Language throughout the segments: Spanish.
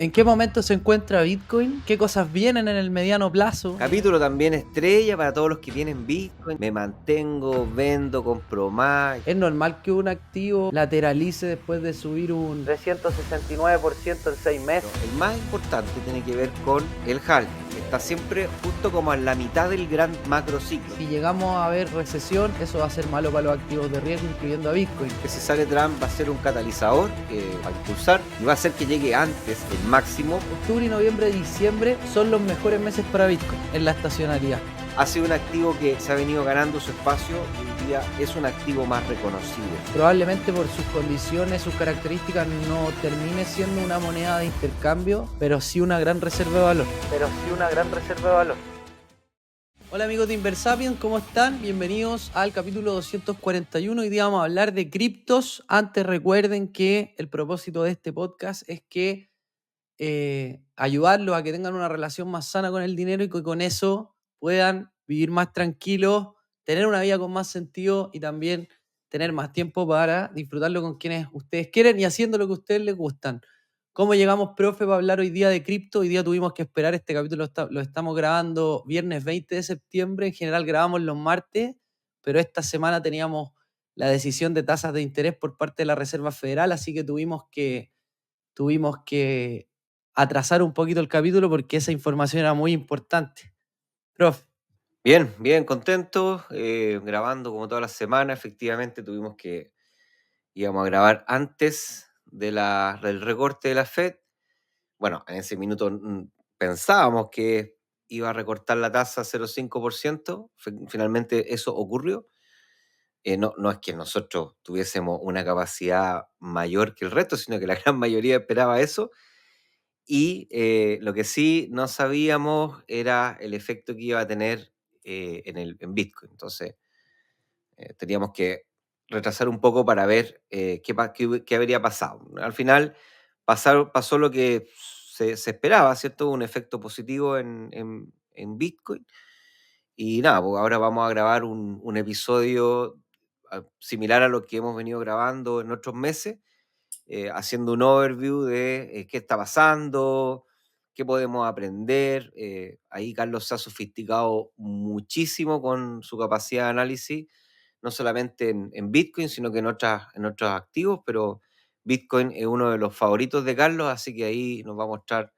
¿En qué momento se encuentra Bitcoin? ¿Qué cosas vienen en el mediano plazo? Capítulo también estrella para todos los que tienen Bitcoin. Me mantengo, vendo, compro más. ¿Es normal que un activo lateralice después de subir un 369% en 6 meses? El más importante tiene que ver con el halving, que está siempre justo como en la mitad del gran macro ciclo. Si llegamos a ver recesión, eso va a ser malo para los activos de riesgo, incluyendo a Bitcoin. Que si sale Trump va a ser un catalizador que va a impulsar y va a hacer que llegue antes el máximo. Octubre, noviembre, diciembre son los mejores meses para Bitcoin en la estacionalidad. Ha sido un activo que se ha venido ganando su espacio y hoy día es un activo más reconocido. Probablemente por sus condiciones, sus características, no termine siendo una moneda de intercambio, pero sí una gran reserva de valor. Hola amigos de Inversapiens, ¿cómo están? Bienvenidos al capítulo 241. Hoy día vamos a hablar de criptos. Antes recuerden que el propósito de este podcast es que ayudarlos a que tengan una relación más sana con el dinero y que con eso puedan vivir más tranquilos, tener una vida con más sentido y también tener más tiempo para disfrutarlo con quienes ustedes quieren y haciendo lo que a ustedes les gustan. ¿Cómo llegamos, profe, para hablar hoy día de cripto? Hoy día tuvimos que esperar, este capítulo lo estamos grabando viernes 20 de septiembre, en general grabamos los martes, pero esta semana teníamos la decisión de tasas de interés por parte de la Reserva Federal, así que tuvimos que atrasar un poquito el capítulo porque esa información era muy importante. Profe, Bien, bien, contento, grabando como todas las semanas. Efectivamente íbamos a grabar antes del recorte de la Fed. Bueno, en ese minuto pensábamos que iba a recortar la tasa 0,5%. Finalmente eso ocurrió. No es que nosotros tuviésemos una capacidad mayor que el resto, sino que la gran mayoría esperaba eso. Y lo que sí no sabíamos era el efecto que iba a tener en Bitcoin. Entonces, teníamos que retrasar un poco para ver qué habría pasado. Al final pasó lo que se esperaba, ¿cierto? Un efecto positivo en Bitcoin. Y nada, pues ahora vamos a grabar un episodio similar a lo que hemos venido grabando en otros meses, haciendo un overview de qué está pasando, qué podemos aprender. Ahí Carlos se ha sofisticado muchísimo con su capacidad de análisis, no solamente en Bitcoin, sino que en otros activos, pero Bitcoin es uno de los favoritos de Carlos, así que ahí nos va a mostrar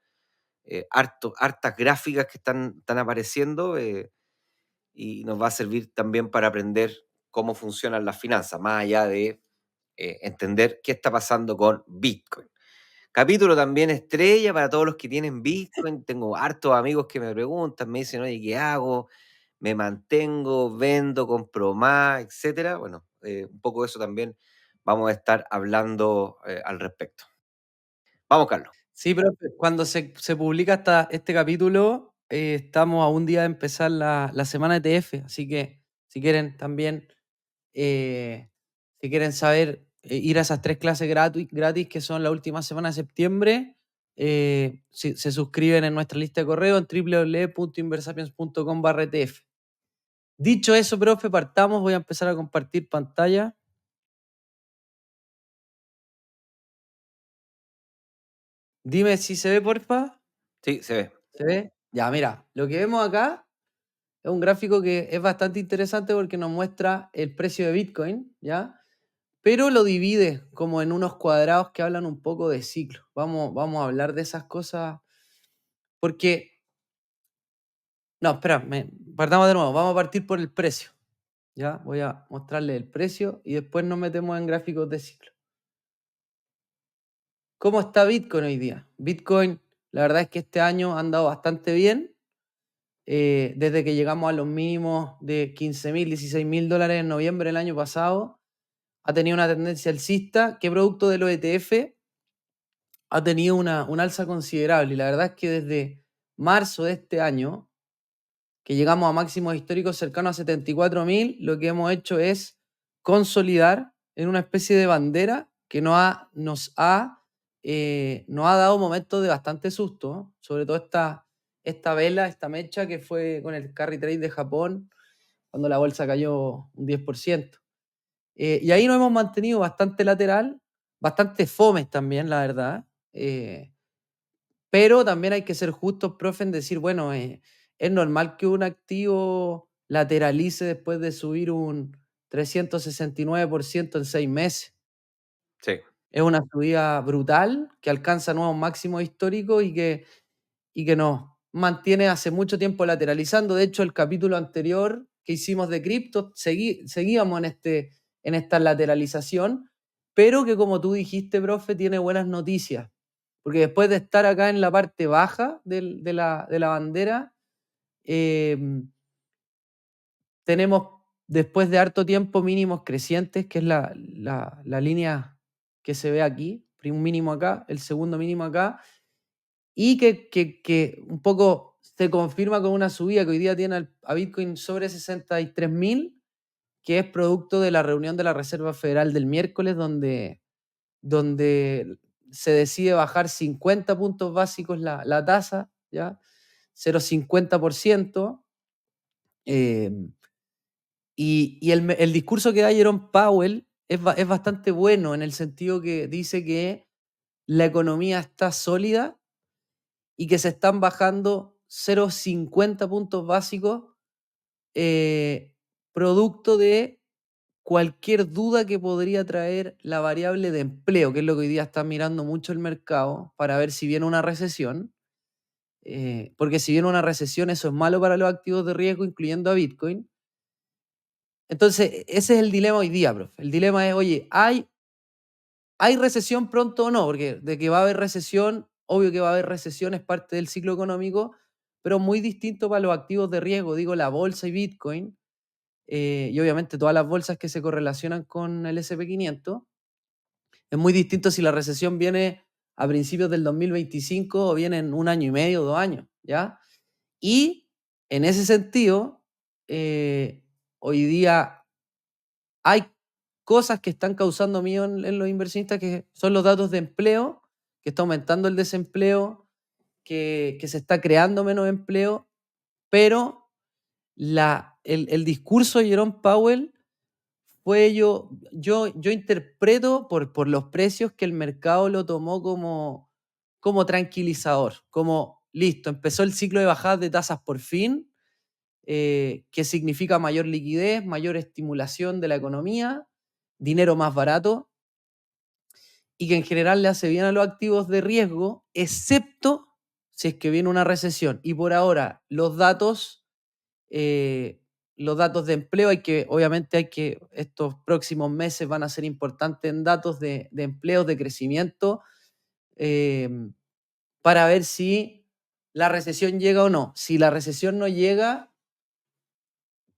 hartas gráficas que están apareciendo, y nos va a servir también para aprender cómo funcionan las finanzas, más allá de entender qué está pasando con Bitcoin. Capítulo también estrella para todos los que tienen Bitcoin. Tengo hartos amigos que me preguntan, me dicen, oye, ¿qué hago? Me mantengo, vendo, compro más, etcétera. Bueno, un poco de eso también vamos a estar hablando al respecto. Vamos, Carlos. sí, profe, cuando se publica este capítulo, estamos a un día de empezar la semana ETF, así que si quieren también, eh, si quieren saber, ir a esas 3 clases gratis que son la última semana de septiembre, se suscriben en nuestra lista de correo en www.inversapiens.com/ETF. Dicho eso, profe, partamos. Voy a empezar a compartir pantalla. Dime si se ve, porfa. Sí, se ve. ¿Se ve? Ya, mira, lo que vemos acá es un gráfico que es bastante interesante porque nos muestra el precio de Bitcoin, ¿ya? Pero lo divide como en unos cuadrados que hablan un poco de ciclo. Vamos a hablar de esas cosas porque... No, espera, partamos de nuevo. Vamos a partir por el precio, ¿ya? Voy a mostrarle el precio y después nos metemos en gráficos de ciclo. ¿Cómo está Bitcoin hoy día? Bitcoin, la verdad es que este año ha andado bastante bien. Desde que llegamos a los mínimos de 15.000, 16.000 dólares en noviembre del año pasado, ha tenido una tendencia alcista que producto de los ETF ha tenido un alza considerable. Y la verdad es que desde marzo de este año, que llegamos a máximos históricos cercanos a 74.000, lo que hemos hecho es consolidar en una especie de bandera que nos ha dado momentos de bastante susto, ¿no? Sobre todo esta vela, esta mecha que fue con el carry trade de Japón, cuando la bolsa cayó un 10%. Y ahí nos hemos mantenido bastante lateral, bastante fomes también, la verdad. Pero también hay que ser justos, profe, en decir, bueno, es normal que un activo lateralice después de subir un 369% en 6 meses. Sí, Es una subida brutal que alcanza nuevos máximos históricos y que nos mantiene hace mucho tiempo lateralizando. De hecho, el capítulo anterior que hicimos de cripto, seguíamos en esta lateralización, pero que como tú dijiste, profe, tiene buenas noticias. Porque después de estar acá en la parte baja de la bandera, tenemos después de harto tiempo mínimos crecientes, que es la línea que se ve aquí, un mínimo acá, el segundo mínimo acá, y que un poco se confirma con una subida que hoy día tiene a Bitcoin sobre 63.000, que es producto de la reunión de la Reserva Federal del miércoles, donde se decide bajar 50 puntos básicos la tasa, ¿ya? 0,50%. Y el discurso que da Jerome Powell es bastante bueno en el sentido que dice que la economía está sólida y que se están bajando 0,50 puntos básicos, producto de cualquier duda que podría traer la variable de empleo, que es lo que hoy día está mirando mucho el mercado para ver si viene una recesión. Porque si viene una recesión, eso es malo para los activos de riesgo, incluyendo a Bitcoin. Entonces, ese es el dilema hoy día, profe. El dilema es, oye, ¿hay recesión pronto o no? Porque de que va a haber recesión, obvio que va a haber recesión, es parte del ciclo económico, pero muy distinto para los activos de riesgo, digo, la bolsa y Bitcoin, y obviamente todas las bolsas que se correlacionan con el S&P 500. Es muy distinto si la recesión viene a principios del 2025 o viene en un año y medio, 2 años, ¿ya? Y en ese sentido, hoy día hay cosas que están causando miedo en los inversionistas, que son los datos de empleo, que está aumentando el desempleo, que se está creando menos empleo, pero el discurso de Jerome Powell fue, yo interpreto por los precios, que el mercado lo tomó como tranquilizador, como listo, empezó el ciclo de bajadas de tasas por fin, que significa mayor liquidez, mayor estimulación de la economía, dinero más barato, y que en general le hace bien a los activos de riesgo, excepto si es que viene una recesión. Y por ahora, los datos de empleo, obviamente estos próximos meses van a ser importantes en datos de empleo, de crecimiento, eh, para ver si la recesión llega o no. Si la recesión no llega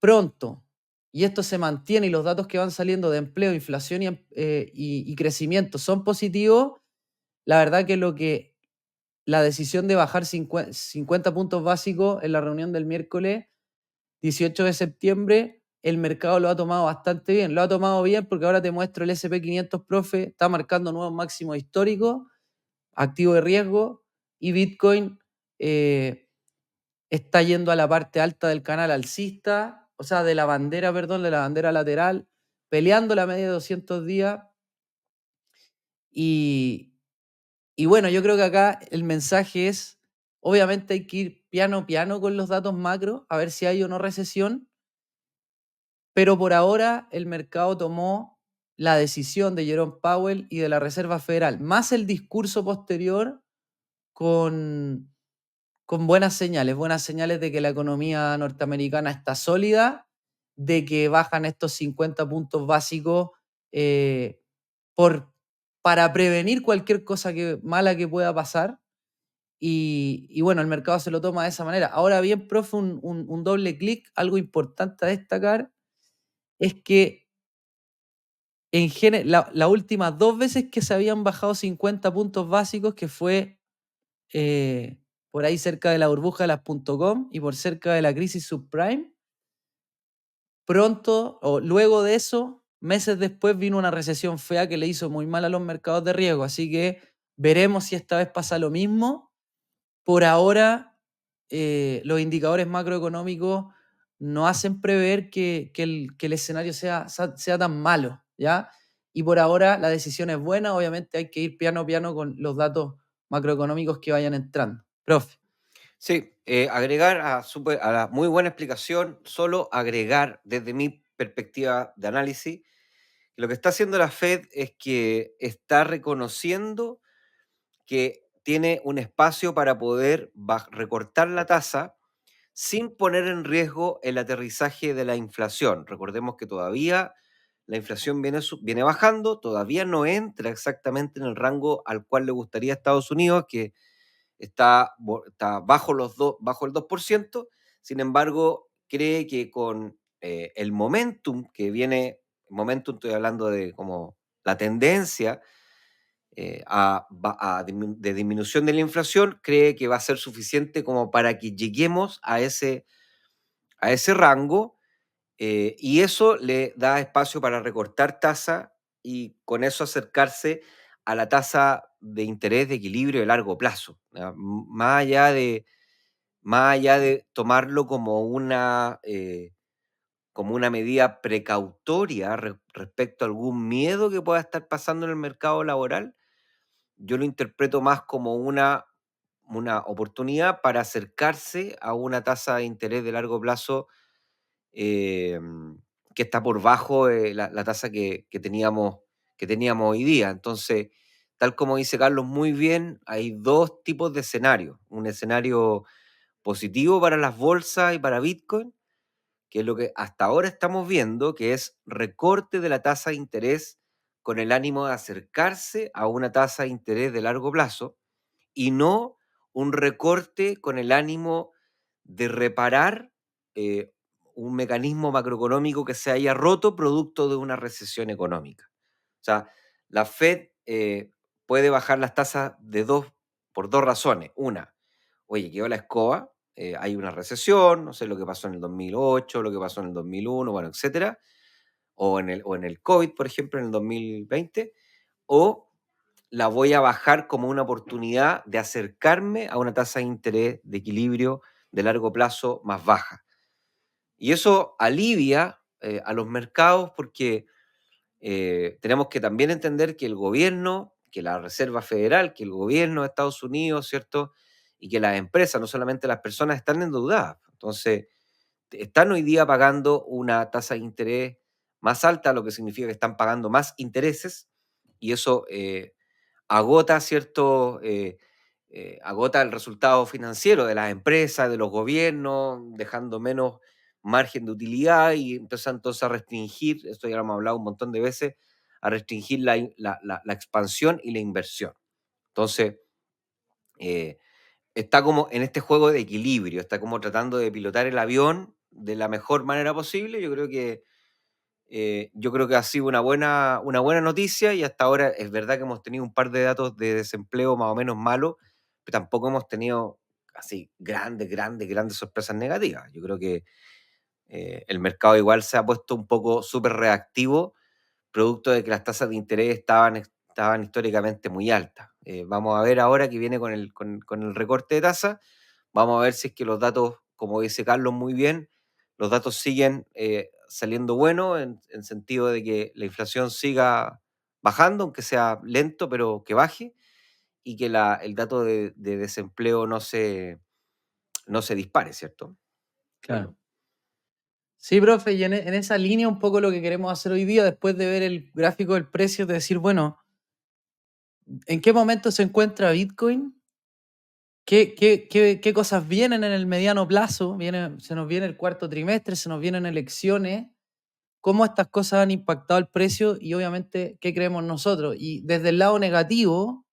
pronto y esto se mantiene y los datos que van saliendo de empleo, inflación y crecimiento son positivos, la verdad que la decisión de bajar 50 puntos básicos en la reunión del miércoles 18 de septiembre, el mercado lo ha tomado bastante bien. Lo ha tomado bien porque ahora te muestro el S&P 500, profe, está marcando nuevos máximos históricos, activo de riesgo, y Bitcoin está yendo a la parte alta del canal alcista, o sea, de la bandera, perdón, de la bandera lateral, peleando la media de 200 días. Y, y bueno, yo creo que acá el mensaje es, obviamente hay que ir piano a piano con los datos macro, a ver si hay o no recesión, pero por ahora el mercado tomó la decisión de Jerome Powell y de la Reserva Federal, más el discurso posterior, con, con buenas señales de que la economía norteamericana está sólida, de que bajan estos 50 puntos básicos, eh, por, para prevenir cualquier cosa mala que pueda pasar. Y bueno, el mercado se lo toma de esa manera. Ahora bien, profe, un doble clic, algo importante a destacar es que las últimas 2 veces que se habían bajado 50 puntos básicos, que fue por ahí cerca de la burbuja de las .com y por cerca de la crisis subprime, pronto o luego de eso, meses después, vino una recesión fea que le hizo muy mal a los mercados de riesgo. Así que veremos si esta vez pasa lo mismo. Por ahora, los indicadores macroeconómicos no hacen prever que el escenario sea tan malo, ¿ya? Y por ahora la decisión es buena, obviamente hay que ir piano a piano con los datos macroeconómicos que vayan entrando. Profe. Sí, agregar a la muy buena explicación, solo agregar desde mi perspectiva de análisis, que lo que está haciendo la Fed es que está reconociendo que tiene un espacio para poder recortar la tasa sin poner en riesgo el aterrizaje de la inflación. Recordemos que todavía la inflación viene bajando, todavía no entra exactamente en el rango al cual le gustaría a Estados Unidos, que está bajo el 2%. Sin embargo, cree que con el momentum que viene, momentum estoy hablando de como la tendencia de disminución de la inflación, cree que va a ser suficiente como para que lleguemos a ese rango, y eso le da espacio para recortar tasa y con eso acercarse a la tasa de interés de equilibrio de largo plazo, ¿ya? Más allá de tomarlo como una medida precautoria respecto a algún miedo que pueda estar pasando en el mercado laboral, yo lo interpreto más como una oportunidad para acercarse a una tasa de interés de largo plazo, que está por bajo la tasa que teníamos hoy día. Entonces, tal como dice Carlos muy bien, hay dos tipos de escenarios. Un escenario positivo para las bolsas y para Bitcoin, que es lo que hasta ahora estamos viendo, que es recorte de la tasa de interés con el ánimo de acercarse a una tasa de interés de largo plazo y no un recorte con el ánimo de reparar eh, un mecanismo macroeconómico que se haya roto producto de una recesión económica. O sea, la Fed puede bajar las tasas por dos razones. Una, oye, quedó la escoba, hay una recesión, no sé lo que pasó en el 2008, lo que pasó en el 2001, bueno, etcétera, o en el COVID, por ejemplo, en el 2020, o la voy a bajar como una oportunidad de acercarme a una tasa de interés de equilibrio de largo plazo más baja. Y eso alivia a los mercados porque tenemos que también entender que el gobierno, que la Reserva Federal, que el gobierno de Estados Unidos, ¿cierto? Y que las empresas, no solamente las personas, están endeudadas. Entonces, están hoy día pagando una tasa de interés más alta, lo que significa que están pagando más intereses, y eso agota el resultado financiero de las empresas, de los gobiernos, dejando menos margen de utilidad y empieza entonces a restringir, esto ya lo hemos hablado un montón de veces, a restringir la expansión y la inversión. Entonces, eh, está como en este juego de equilibrio, está como tratando de pilotar el avión de la mejor manera posible. Yo creo que ha sido una buena noticia y hasta ahora es verdad que hemos tenido un par de datos de desempleo más o menos malos, pero tampoco hemos tenido así grandes, grandes, grandes sorpresas negativas. Yo creo que el mercado igual se ha puesto un poco súper reactivo, producto de que las tasas de interés estaban históricamente muy altas. Vamos a ver ahora que viene con el recorte de tasas. Vamos a ver si es que los datos, como dice Carlos muy bien, los datos siguen saliendo buenos en sentido de que la inflación siga bajando, aunque sea lento, pero que baje, y que el dato de desempleo no se dispare, ¿cierto, Carlos? Claro. Sí, profe, y en esa línea un poco lo que queremos hacer hoy día, después de ver el gráfico del precio, es decir, bueno, ¿en qué momento se encuentra Bitcoin? ¿Qué cosas vienen en el mediano plazo? Se nos viene el cuarto trimestre, se nos vienen elecciones. ¿Cómo estas cosas han impactado el precio? Y obviamente, ¿qué creemos nosotros? Y desde el lado negativo,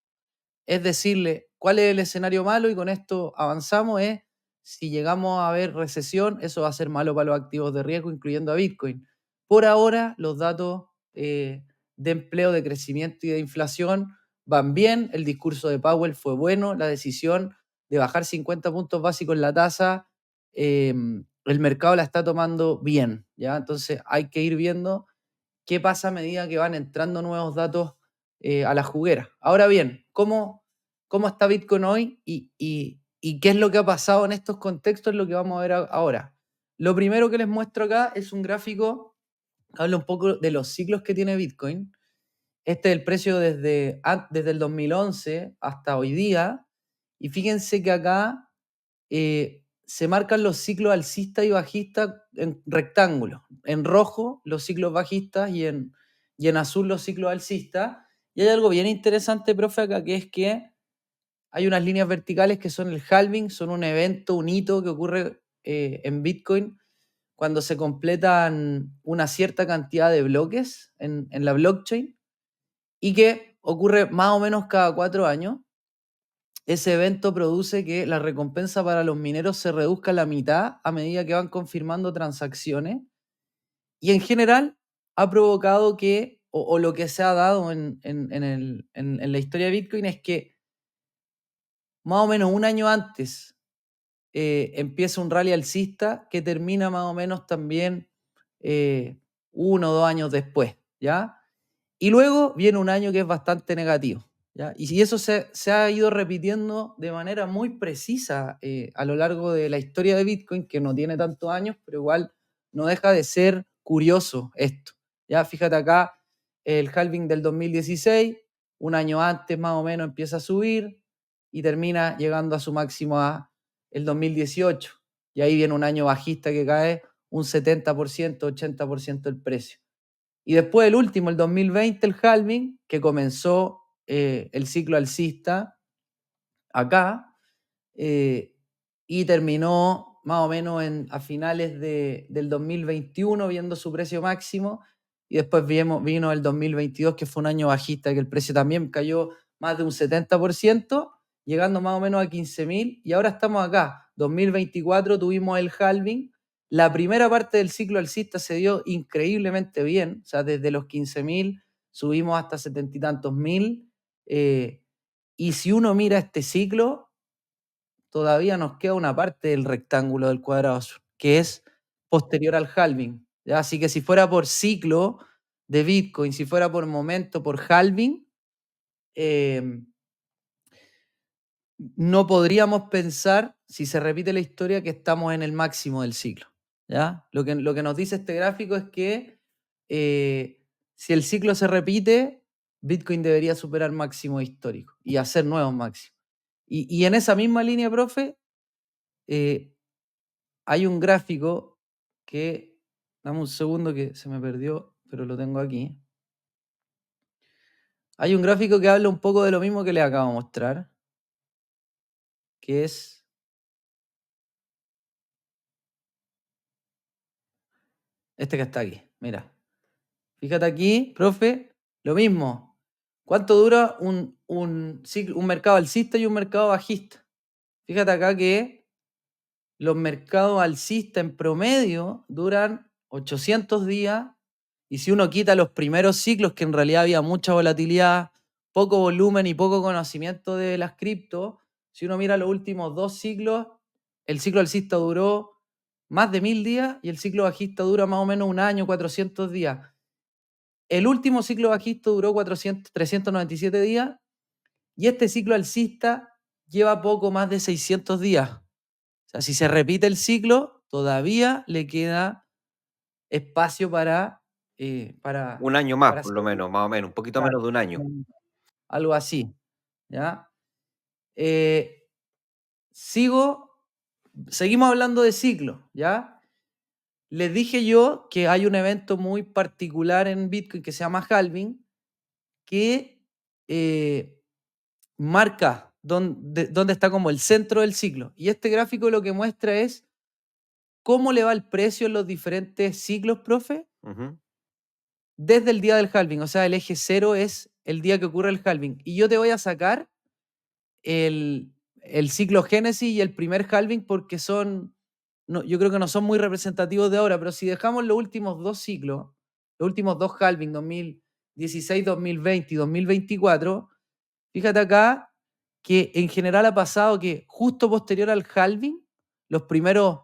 es decirle cuál es el escenario malo y con esto avanzamos, es si llegamos a ver recesión, eso va a ser malo para los activos de riesgo, incluyendo a Bitcoin. Por ahora, los datos de empleo, de crecimiento y de inflación van bien, el discurso de Powell fue bueno, la decisión de bajar 50 puntos básicos en la tasa, el mercado la está tomando bien, ¿ya? Entonces hay que ir viendo qué pasa a medida que van entrando nuevos datos a la juguera. Ahora bien, ¿cómo está Bitcoin hoy y qué es lo que ha pasado en estos contextos? Es lo que vamos a ver ahora. Lo primero que les muestro acá es un gráfico que habla un poco de los ciclos que tiene Bitcoin Este es el precio desde el 2011 hasta hoy día. Y fíjense que acá se marcan los ciclos alcistas y bajistas en rectángulos. En rojo los ciclos bajistas y en azul los ciclos alcistas. Y hay algo bien interesante, profe, acá, que es que hay unas líneas verticales que son el halving, son un evento, un hito que ocurre en Bitcoin cuando se completan una cierta cantidad de bloques en la blockchain y que ocurre más o menos cada 4 años. Ese evento produce que la recompensa para los mineros se reduzca a la mitad a medida que van confirmando transacciones y en general ha provocado que, o lo que se ha dado en la historia de Bitcoin es que más o menos un año antes empieza un rally alcista que termina más o menos también 1 o 2 años después, ¿ya? Y luego viene un año que es bastante negativo, ¿ya? Y eso se ha ido repitiendo de manera muy precisa a lo largo de la historia de Bitcoin, que no tiene tantos años, pero igual no deja de ser curioso esto, ¿ya? Fíjate acá, el halving del 2016, un año antes más o menos empieza a subir y termina llegando a su máximo el 2018. Y ahí viene un año bajista que cae un 70%, 80% el precio. Y después el último, el 2020, el halving, que comenzó el ciclo alcista acá y terminó más o menos a finales del 2021 viendo su precio máximo y después vino el 2022 que fue un año bajista que el precio también cayó más de un 70%, llegando más o menos a 15.000 y ahora estamos acá. 2024 tuvimos el halving. La primera parte del ciclo alcista se dio increíblemente bien, o sea, desde los 15.000 subimos hasta 70 y tantos mil. Y si uno mira este ciclo, todavía nos queda una parte del rectángulo del cuadrado azul, que es posterior al halving, ¿ya? Así que si fuera por ciclo de Bitcoin, si fuera por momento, por halving, no podríamos pensar, si se repite la historia, que estamos en el máximo del ciclo, ¿ya? Lo que nos dice este gráfico es que si el ciclo se repite, Bitcoin debería superar máximo histórico y hacer nuevos máximos. Y en esa misma línea, profe, hay un gráfico que, dame un segundo que se me perdió, pero lo tengo aquí. Hay un gráfico que habla un poco de lo mismo que les acabo de mostrar, que es este que está aquí. Mira, fíjate aquí, profe, lo mismo. ¿Cuánto dura un mercado alcista y un mercado bajista? Fíjate acá que los mercados alcistas en promedio duran 800 días y si uno quita los primeros ciclos, que en realidad había mucha volatilidad, poco volumen y poco conocimiento de las cripto, si uno mira los últimos 2 ciclos, el ciclo alcista duró más de 1000 días y el ciclo bajista dura más o menos un año, 400 días. El último ciclo bajista duró 397 días y este ciclo alcista lleva poco más de 600 días. O sea, si se repite el ciclo, todavía le queda espacio Un año más, para por lo seguir. menos, más o menos, un poquito Claro, menos de un año. algo así, ¿ya? Eh, seguimos hablando de ciclos, ¿ya? Les dije yo que hay un evento muy particular en Bitcoin que se llama halving, que marca dónde está como el centro del ciclo. Y este gráfico lo que muestra es cómo le va el precio en los diferentes ciclos, profe, Ujú. desde el día del halving. O sea, el eje cero es el día que ocurre el halving. Y yo te voy a sacar el ciclo Génesis y el primer halving porque yo creo que no son muy representativos de ahora, pero si dejamos los últimos 2 ciclos, los últimos 2 halving, 2016, 2020 y 2024, fíjate acá que en general ha pasado que justo posterior al halving, los primeros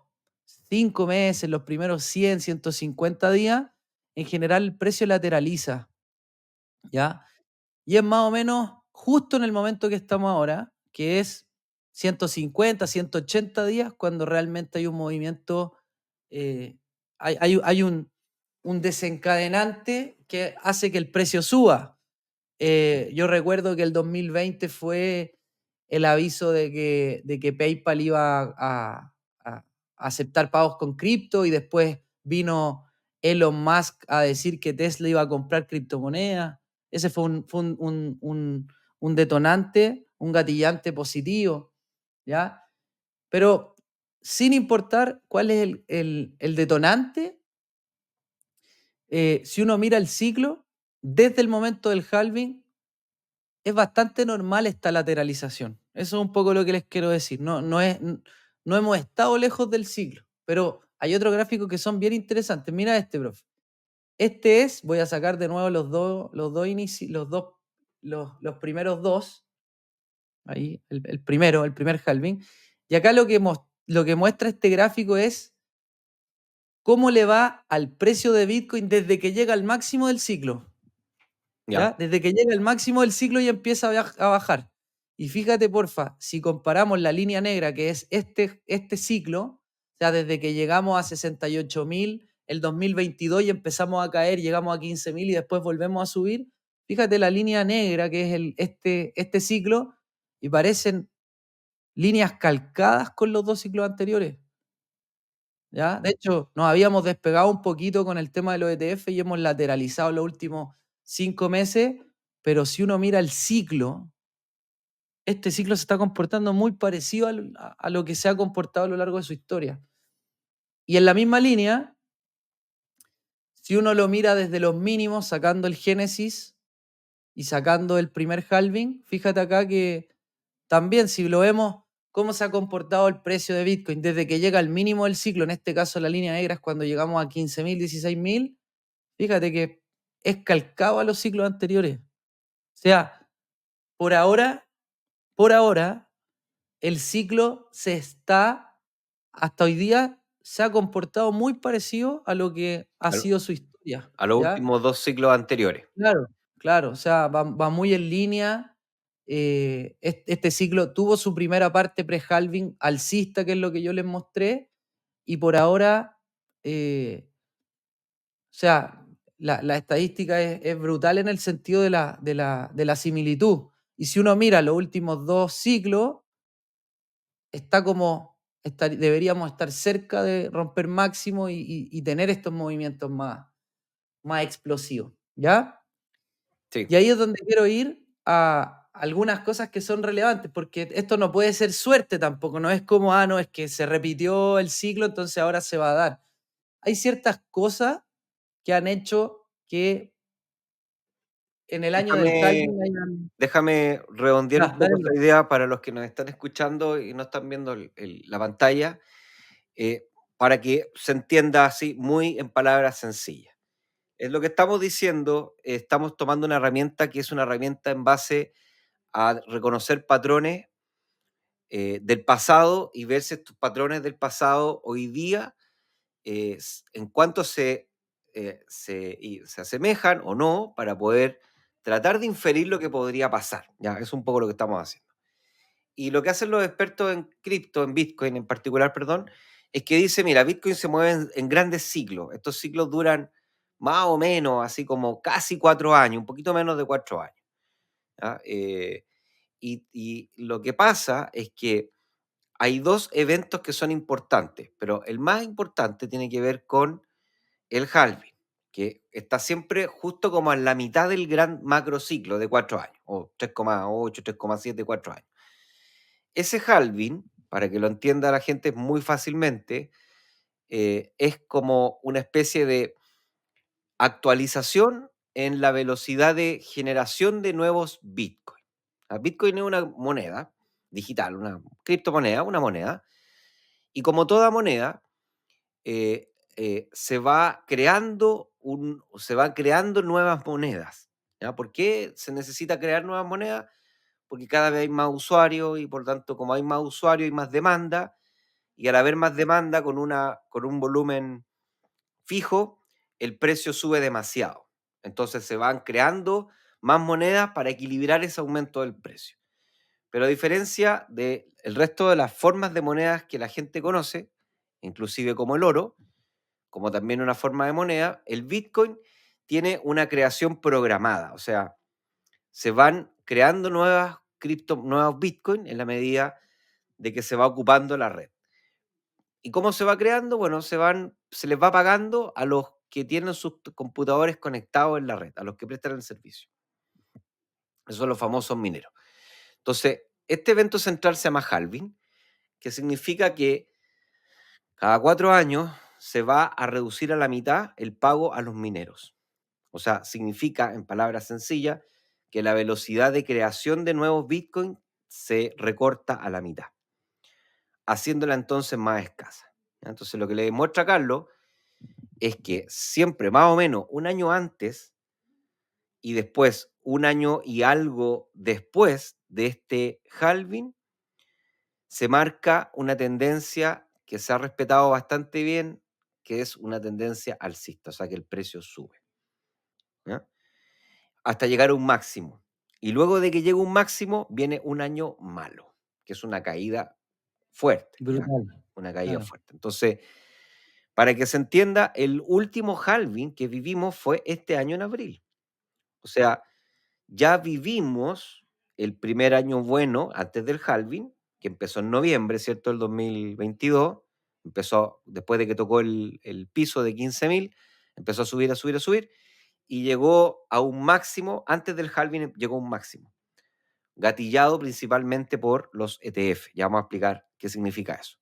5 meses, los primeros 100, 150 días, en general el precio lateraliza, ¿ya? Y es más o menos justo en el momento que estamos ahora, que es 150, 180 días, cuando realmente hay un movimiento, hay un desencadenante que hace que el precio suba. Yo recuerdo que el 2020 fue el aviso de que PayPal iba a aceptar pagos con cripto y después vino Elon Musk a decir que Tesla iba a comprar criptomonedas. Ese fue un detonante, un gatillante positivo, ¿ya? Pero sin importar cuál es el detonante, si uno mira el ciclo, desde el momento del halving, es bastante normal esta lateralización. Eso es un poco lo que les quiero decir. No hemos estado lejos del ciclo, pero hay otros gráficos que son bien interesantes. Mira este, profe. Voy a sacar de nuevo los primeros dos. Ahí, el primero, el primer halving. Y acá lo que muestra este gráfico es cómo le va al precio de Bitcoin desde que llega al máximo del ciclo. Ya, ¿Ya? Desde que llega al máximo del ciclo y empieza a bajar. Y fíjate, porfa, si comparamos la línea negra, que es este ciclo, o sea, desde que llegamos a 68.000 el 2022 y empezamos a caer, llegamos a 15.000 y después volvemos a subir, fíjate la línea negra, que es este ciclo, y parecen líneas calcadas con los dos ciclos anteriores. ¿Ya? De hecho, nos habíamos despegado un poquito con el tema de los ETF y hemos lateralizado los últimos 5 meses, pero si uno mira el ciclo, este ciclo se está comportando muy parecido a lo que se ha comportado a lo largo de su historia. Y en la misma línea, si uno lo mira desde los mínimos, sacando el génesis y sacando el primer halving, fíjate acá que también si lo vemos cómo se ha comportado el precio de Bitcoin desde que llega al mínimo del ciclo, en este caso la línea negra es cuando llegamos a 15.000, 16.000, fíjate que es calcado a los ciclos anteriores. O sea, por ahora, el ciclo hasta hoy día, se ha comportado muy parecido a lo que ha a, lo- sido su historia, a los ¿ya? últimos 2 ciclos anteriores. Claro, claro, o sea, va muy en línea. Este ciclo tuvo su primera parte pre-halving alcista, que es lo que yo les mostré, y por ahora, o sea, la estadística es brutal en el sentido de la similitud. Y si uno mira los últimos dos ciclos, deberíamos estar cerca de romper máximo y tener estos movimientos más explosivos, ¿ya? Sí. Y ahí es donde quiero ir a algunas cosas que son relevantes, porque esto no puede ser suerte tampoco, no es como, no, es que se repitió el ciclo, entonces ahora se va a dar. Hay ciertas cosas que han hecho que en el año del Déjame, halving hayan. déjame redondear un Ya, poco dale, esa bro. idea para los que nos están escuchando y no están viendo la pantalla, eh, para que se entienda así muy en palabras sencillas. Es lo que estamos diciendo, estamos tomando una herramienta que es una herramienta en base a reconocer patrones del pasado y ver si estos patrones del pasado hoy día, en cuanto se asemejan o no, para poder tratar de inferir lo que podría pasar. Ya, es un poco lo que estamos haciendo. Y lo que hacen los expertos en cripto, en Bitcoin en particular, perdón, es que dice, mira, Bitcoin se mueve en grandes ciclos. Estos ciclos duran más o menos, así como casi 4 años, un poquito menos de 4 años. ¿Ya? Y lo que pasa es que hay dos eventos que son importantes, pero el más importante tiene que ver con el halving, que está siempre justo como en la mitad del gran macrociclo de 4 años, o 3,8, 3,7, 4 años. Ese halving, para que lo entienda la gente muy fácilmente, es como una especie de actualización en la velocidad de generación de nuevos Bitcoin. Bitcoin es una moneda digital, una criptomoneda, una moneda, y como toda moneda, se van creando nuevas monedas. ¿Ya? ¿Por qué se necesita crear nuevas monedas? Porque cada vez hay más usuarios y por tanto, como hay más usuarios, hay más demanda, y al haber más demanda con un volumen fijo, el precio sube demasiado. Entonces se van creando más monedas para equilibrar ese aumento del precio. Pero a diferencia del resto de las formas de monedas que la gente conoce, inclusive como el oro, como también una forma de moneda, el Bitcoin tiene una creación programada. O sea, se van creando nuevos Bitcoin en la medida de que se va ocupando la red. ¿Y cómo se va creando? Bueno, se les va pagando a los que tienen sus computadores conectados en la red, a los que prestan el servicio. Esos son los famosos mineros. Entonces, este evento central se llama halving, que significa que cada 4 años se va a reducir a la mitad el pago a los mineros. O sea, significa, en palabras sencillas, que la velocidad de creación de nuevos Bitcoin se recorta a la mitad, haciéndola entonces más escasa. Entonces, lo que le demuestra a Carlos es que siempre, más o menos, un año antes y después, un año y algo después de este halving, se marca una tendencia que se ha respetado bastante bien, que es una tendencia alcista, o sea que el precio sube, ¿ya? Hasta llegar a un máximo. Y luego de que llegue un máximo, viene un año malo, que es una caída fuerte, ¿ya? Brutal, Una caída claro. fuerte. Entonces, para que se entienda, el último halving que vivimos fue este año en abril. O sea, ya vivimos el primer año bueno antes del halving, que empezó en noviembre, ¿cierto? El 2022. Empezó después de que tocó el piso de 15.000, empezó a subir, a subir, a subir, y llegó a un máximo, antes del halving llegó a un máximo, gatillado principalmente por los ETF. Ya vamos a explicar qué significa eso.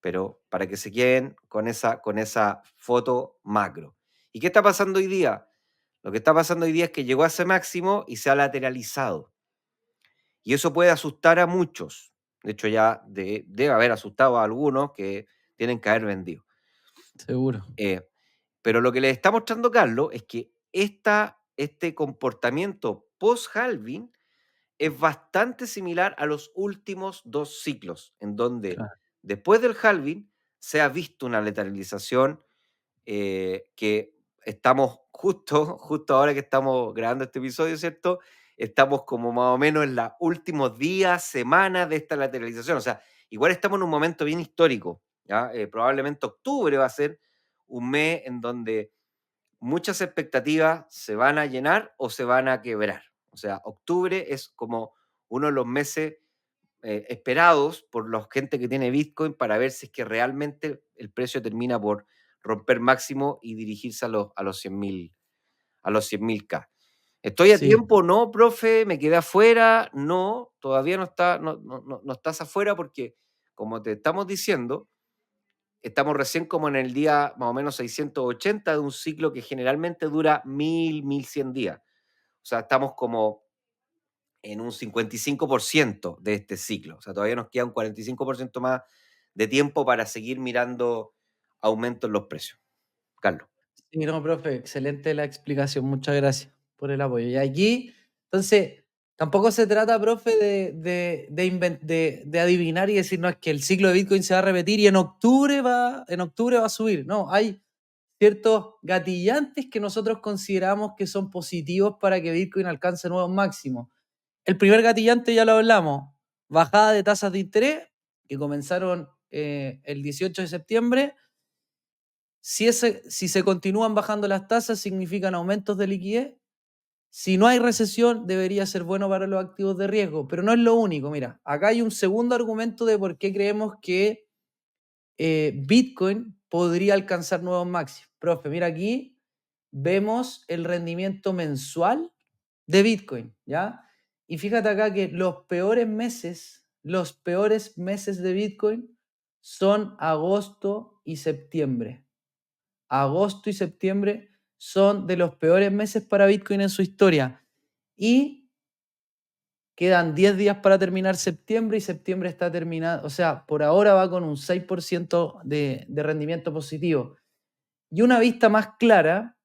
Pero para que se queden con esa foto macro. ¿Y qué está pasando hoy día? Lo que está pasando hoy día es que llegó a ese máximo y se ha lateralizado. Y eso puede asustar a muchos. De hecho, ya debe haber asustado a algunos que tienen que haber vendido. Seguro. Pero lo que les está mostrando Carlos es que este comportamiento post-halving es bastante similar a los últimos 2 ciclos, en donde Claro. después del halving se ha visto una lateralización que estamos justo ahora que estamos grabando este episodio, ¿cierto? Estamos como más o menos en los últimos días, semanas de esta lateralización. O sea, igual estamos en un momento bien histórico, ¿ya? Probablemente octubre va a ser un mes en donde muchas expectativas se van a llenar o se van a quebrar. O sea, octubre es como uno de los meses esperados por la gente que tiene Bitcoin para ver si es que realmente el precio termina por romper máximo y dirigirse a los 100.000 a los 100.000K. ¿Estoy a Sí, tiempo? No, profe, me quedé afuera. No, todavía no estás afuera porque, como te estamos diciendo, estamos recién como en el día más o menos 680 de un ciclo que generalmente dura 1.100 días. O sea, estamos como en un 55% de este ciclo. O sea, todavía nos queda un 45% más de tiempo para seguir mirando aumentos en los precios. Carlos. sí, no, profe, excelente la explicación. Muchas gracias por el apoyo. Y aquí, entonces, tampoco se trata, profe, de adivinar y decir, no, es que el ciclo de Bitcoin se va a repetir y en octubre va a subir. No, hay ciertos gatillantes que nosotros consideramos que son positivos para que Bitcoin alcance nuevos máximos. El primer gatillante ya lo hablamos, bajada de tasas de interés que comenzaron el 18 de septiembre. Si se continúan bajando las tasas, significan aumentos de liquidez. Si no hay recesión, debería ser bueno para los activos de riesgo, pero no es lo único. Mira, acá hay un segundo argumento de por qué creemos que Bitcoin podría alcanzar nuevos máximos. Profe, mira aquí, vemos el rendimiento mensual de Bitcoin, ¿ya? Y fíjate acá que los peores meses de Bitcoin son agosto y septiembre. Agosto y septiembre son de los peores meses para Bitcoin en su historia. Y quedan 10 días para terminar septiembre y septiembre está terminado. O sea, por ahora va con un 6% de rendimiento positivo. Y una vista más clara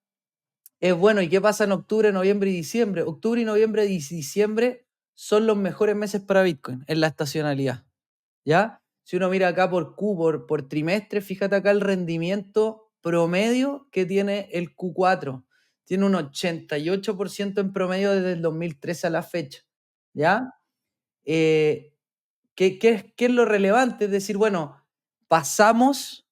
es, bueno, ¿y qué pasa en octubre, noviembre y diciembre? Octubre y noviembre y diciembre son los mejores meses para Bitcoin en la estacionalidad, ¿ya? Si uno mira acá por Q, por trimestre, fíjate acá el rendimiento promedio que tiene el Q4. Tiene un 88% en promedio desde el 2013 a la fecha, ¿ya? Eh, ¿qué es lo relevante? Es decir, bueno, pasamos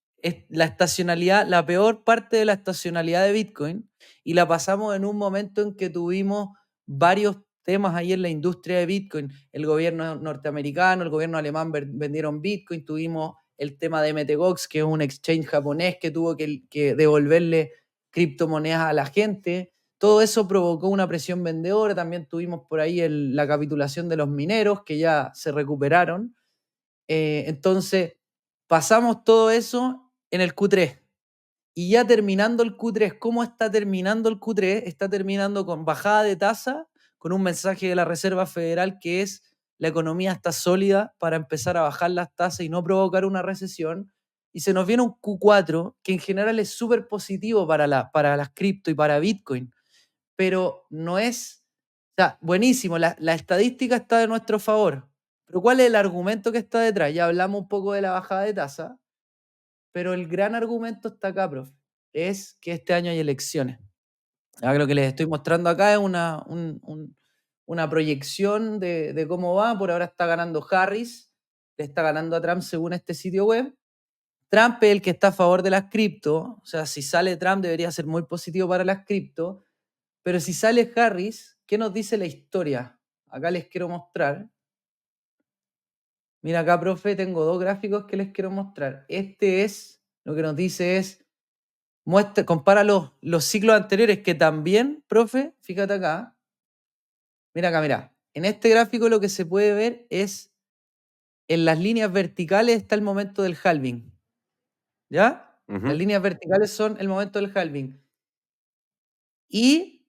la estacionalidad, la peor parte de la estacionalidad de Bitcoin, y la pasamos en un momento en que tuvimos varios temas ahí en la industria de Bitcoin. El gobierno norteamericano, el gobierno alemán vendieron Bitcoin, tuvimos el tema de MTGOX, que es un exchange japonés que tuvo que devolverle criptomonedas a la gente. Todo eso provocó una presión vendedora. También tuvimos por ahí la capitulación de los mineros, que ya se recuperaron. Entonces, pasamos todo eso en el Q3. Y ya terminando el Q3, ¿cómo está terminando el Q3? Está terminando con bajada de tasa, con un mensaje de la Reserva Federal que es: la economía está sólida para empezar a bajar las tasas y no provocar una recesión. Y se nos viene un Q4 que en general es súper positivo para las cripto y para Bitcoin, pero no es, o sea, buenísimo, la estadística está de nuestro favor, pero ¿cuál es el argumento que está detrás? Ya hablamos un poco de la bajada de tasa, pero el gran argumento está acá, profe, es que este año hay elecciones. Ahora lo que les estoy mostrando acá es una proyección de cómo va. Por ahora está ganando Harris, le está ganando a Trump según este sitio web. Trump es el que está a favor de las cripto, o sea, si sale Trump debería ser muy positivo para las cripto, pero si sale Harris, ¿qué nos dice la historia? Acá les quiero mostrar. Mira acá, profe, tengo dos gráficos que les quiero mostrar. Este es, lo que nos dice es, compara los ciclos anteriores, que también, profe, fíjate acá. Mira acá, mira. En este gráfico lo que se puede ver es, en las líneas verticales está el momento del halving. ¿Ya? Las líneas verticales son el momento del halving. Y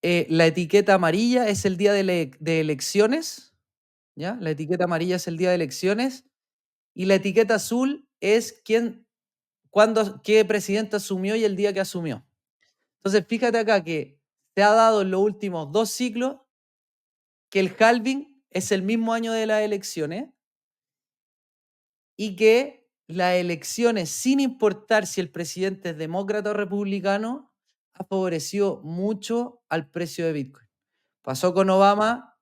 la etiqueta amarilla es el día de elecciones. ¿Ya? La etiqueta amarilla es el día de elecciones. Y la etiqueta azul es qué presidente asumió y el día que asumió. Entonces, fíjate acá que se ha dado en los últimos 2 ciclos que el halving es el mismo año de las elecciones y que las elecciones, sin importar si el presidente es demócrata o republicano, ha favorecido mucho al precio de Bitcoin. Pasó con Obama,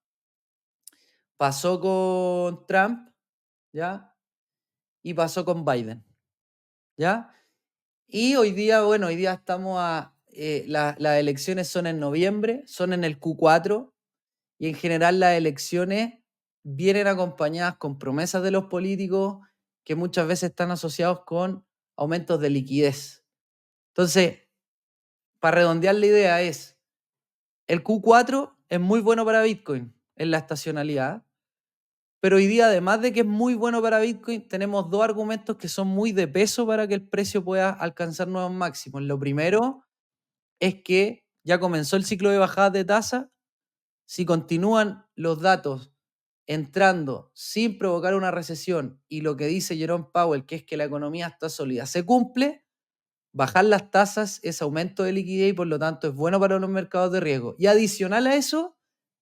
pasó con Trump, ¿ya? Y pasó con Biden, ¿ya? Y hoy día, bueno, hoy día estamos las elecciones son en noviembre, son en el Q4, y en general las elecciones vienen acompañadas con promesas de los políticos que muchas veces están asociados con aumentos de liquidez. Entonces, para redondear la idea es, el Q4 es muy bueno para Bitcoin en la estacionalidad, pero hoy día, además de que es muy bueno para Bitcoin, tenemos dos argumentos que son muy de peso para que el precio pueda alcanzar nuevos máximos. Lo primero es que ya comenzó el ciclo de bajadas de tasa. Si continúan los datos entrando sin provocar una recesión y lo que dice Jerome Powell, que es que la economía está sólida, se cumple, bajar las tasas es aumento de liquidez y por lo tanto es bueno para los mercados de riesgo. Y adicional a eso,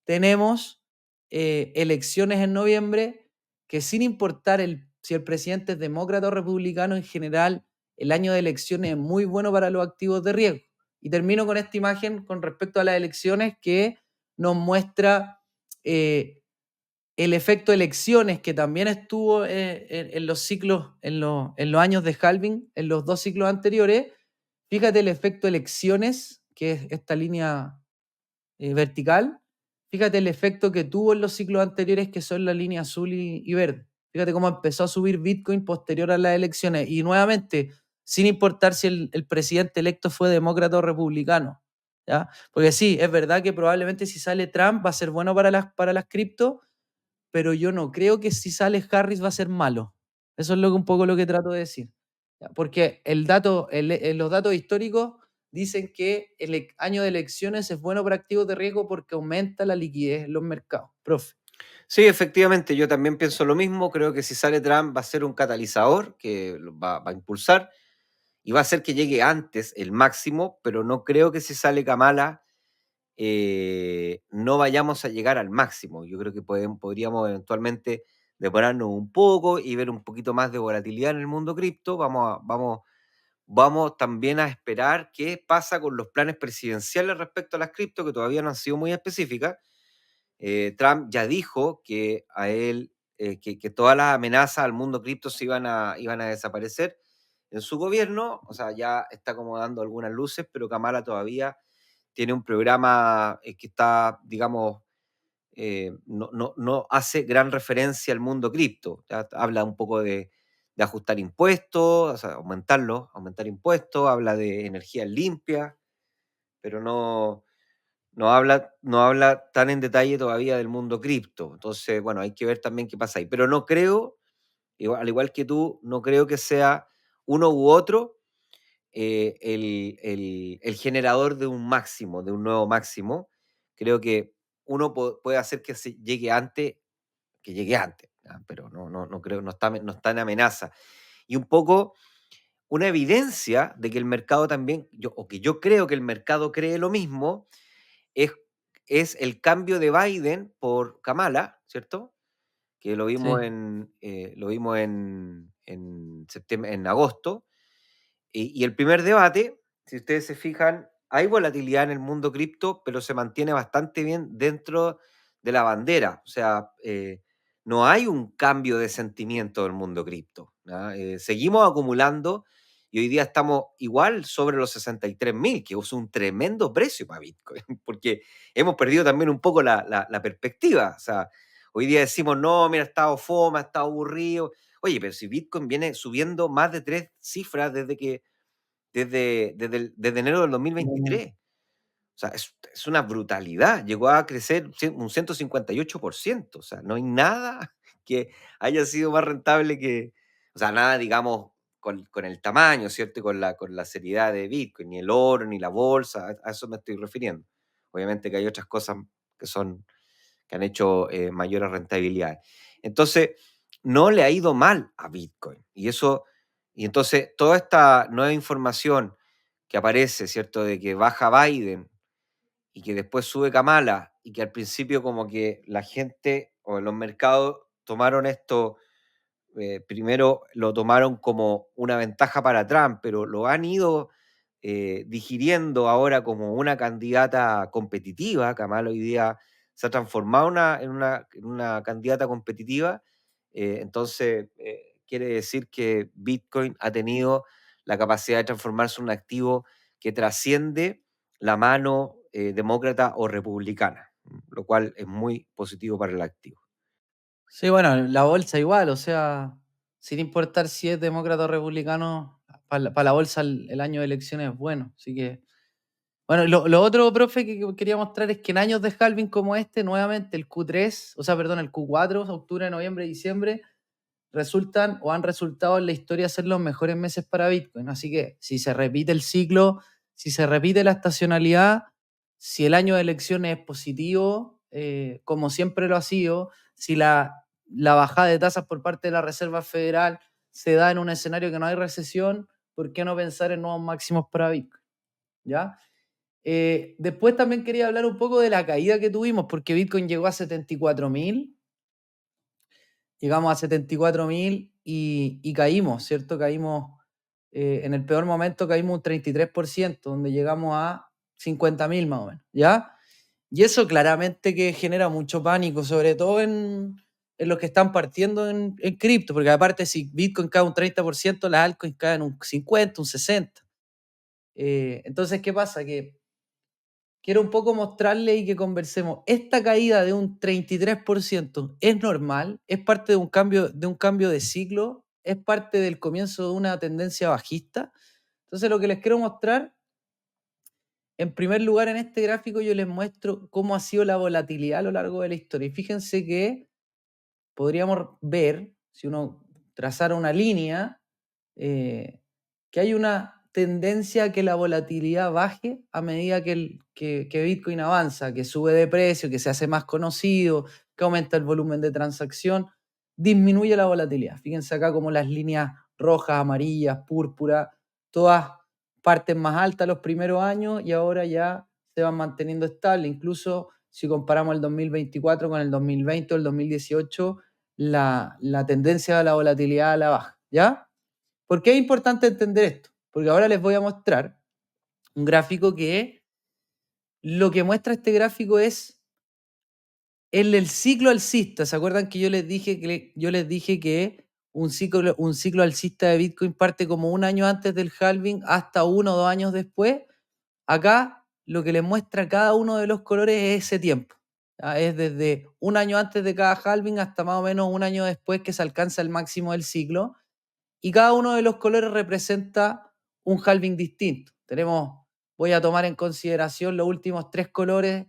tenemos elecciones en noviembre que, sin importar si el presidente es demócrata o republicano, en general el año de elecciones es muy bueno para los activos de riesgo. Y termino con esta imagen con respecto a las elecciones que nos muestra el efecto elecciones, que también estuvo en los ciclos, en los años de halving, en los 2 ciclos anteriores. Fíjate el efecto elecciones, que es esta línea vertical. Fíjate el efecto que tuvo en los ciclos anteriores, que son la línea azul y verde. Fíjate cómo empezó a subir Bitcoin posterior a las elecciones. Y nuevamente, sin importar si el presidente electo fue demócrata o republicano, ¿ya? Porque sí, es verdad que probablemente si sale Trump va a ser bueno para las cripto, pero yo no creo que si sale Harris va a ser malo. Eso es un poco lo que trato de decir. ¿Ya? Porque los datos históricos dicen que el año de elecciones es bueno para activos de riesgo porque aumenta la liquidez en los mercados. Profe. Sí, efectivamente, yo también pienso lo mismo. Creo que si sale Trump va a ser un catalizador que va a impulsar y va a hacer que llegue antes el máximo, pero no creo que si sale Kamala no vayamos a llegar al máximo. Yo creo que podríamos eventualmente demorarnos un poco y ver un poquito más de volatilidad en el mundo cripto. Vamos también a esperar qué pasa con los planes presidenciales respecto a las cripto, que todavía no han sido muy específicas. Trump ya dijo que a él, que todas las amenazas al mundo cripto iban a desaparecer en su gobierno. O sea, ya está como dando algunas luces, pero Kamala todavía tiene un programa que está, digamos, no hace gran referencia al mundo cripto. ¿Ya? Habla un poco de ajustar impuestos, o sea, aumentar impuestos, habla de energía limpia, pero no habla tan en detalle todavía del mundo cripto. Entonces, bueno, hay que ver también qué pasa ahí. Pero no creo, al igual que tú, no creo que sea uno u otro el generador de un máximo, de un nuevo máximo. Creo que uno puede hacer que llegue antes, ¿ya? Pero no creo, no está en amenaza. Y un poco una evidencia de que el mercado también, o que yo creo que el mercado cree lo mismo, es, es el cambio de Biden por Kamala, ¿cierto? Que lo vimos Sí. en septiembre, en agosto. Y el primer debate, si ustedes se fijan, hay volatilidad en el mundo cripto, pero se mantiene bastante bien dentro de la bandera. O sea, no hay un cambio de sentimiento del mundo cripto, ¿ya? Seguimos acumulando y hoy día estamos igual sobre los 63.000, que es un tremendo precio para Bitcoin, porque hemos perdido también un poco la perspectiva. O sea, hoy día decimos, no, mira, ha estado fome, ha estado aburrido. Oye, pero si Bitcoin viene subiendo más de 3 cifras desde enero del 2023. O sea, es una brutalidad. Llegó a crecer un 158%. O sea, no hay nada que haya sido más rentable o sea, nada, digamos, con el tamaño, ¿cierto? Y con la seriedad de Bitcoin, ni el oro, ni la bolsa, a eso me estoy refiriendo. Obviamente que hay otras cosas que han hecho mayores rentabilidades. Entonces, no le ha ido mal a Bitcoin. Y entonces, toda esta nueva información que aparece, ¿cierto? De que baja Biden y que después sube Kamala y que al principio como que la gente o los mercados tomaron esto, primero lo tomaron como una ventaja para Trump, pero lo han ido digiriendo ahora como una candidata competitiva. Kamala hoy día se ha transformado en una candidata competitiva. Entonces, quiere decir que Bitcoin ha tenido la capacidad de transformarse en un activo que trasciende la mano demócrata o republicana, lo cual es muy positivo para el activo. Sí, bueno, la bolsa igual, o sea, sin importar si es demócrata o republicano, para la bolsa el año de elecciones es bueno. Así que, bueno, lo otro, profe, que quería mostrar es que en años de halving como este, nuevamente el Q3, o sea, perdón, el Q4, octubre, noviembre, diciembre, resultan o han resultado en la historia ser los mejores meses para Bitcoin. Así que si se repite el ciclo, si se repite la estacionalidad, si el año de elecciones es positivo, como siempre lo ha sido, si la bajada de tasas por parte de la Reserva Federal se da en un escenario que no hay recesión, ¿por qué no pensar en nuevos máximos para Bitcoin? ¿Ya? Después también quería hablar un poco de la caída que tuvimos, porque Bitcoin llegó a 74.000, llegamos a 74.000 y caímos, ¿cierto? Caímos, en el peor momento caímos un 33%, donde llegamos a 50.000 más o menos, ¿ya? Y eso claramente que genera mucho pánico, sobre todo en los que están partiendo en cripto, porque aparte si Bitcoin cae un 30%, las altcoins caen un 50, un 60. Entonces, ¿qué pasa? Que quiero un poco mostrarle y que conversemos. Esta caída de un 33% es normal, es parte de un cambio de ciclo, es parte del comienzo de una tendencia bajista. Entonces, lo que les quiero mostrar, en primer lugar, en este gráfico yo les muestro cómo ha sido la volatilidad a lo largo de la historia. Y fíjense que podríamos ver, si uno trazara una línea, eh, que hay una tendencia a que la volatilidad baje a medida que Bitcoin avanza, que sube de precio, que se hace más conocido, que aumenta el volumen de transacción, disminuye la volatilidad. Fíjense acá como las líneas rojas, amarillas, púrpura, todas parten más altas los primeros años y ahora ya se van manteniendo estables. Incluso si comparamos el 2024 con el 2020 o el 2018, la tendencia de la volatilidad a la baja, ¿ya? ¿Por qué es importante entender esto? Porque ahora les voy a mostrar un gráfico que lo que muestra este gráfico es el ciclo alcista. ¿Se acuerdan que yo les dije que un ciclo alcista de Bitcoin parte como un año antes del halving hasta 1 o 2 años después? Acá lo que les muestra cada uno de los colores es ese tiempo, ¿ya? Es desde un año antes de cada halving hasta más o menos un año después que se alcanza el máximo del ciclo. Y cada uno de los colores representa un halving distinto. Voy a tomar en consideración los últimos 3 colores,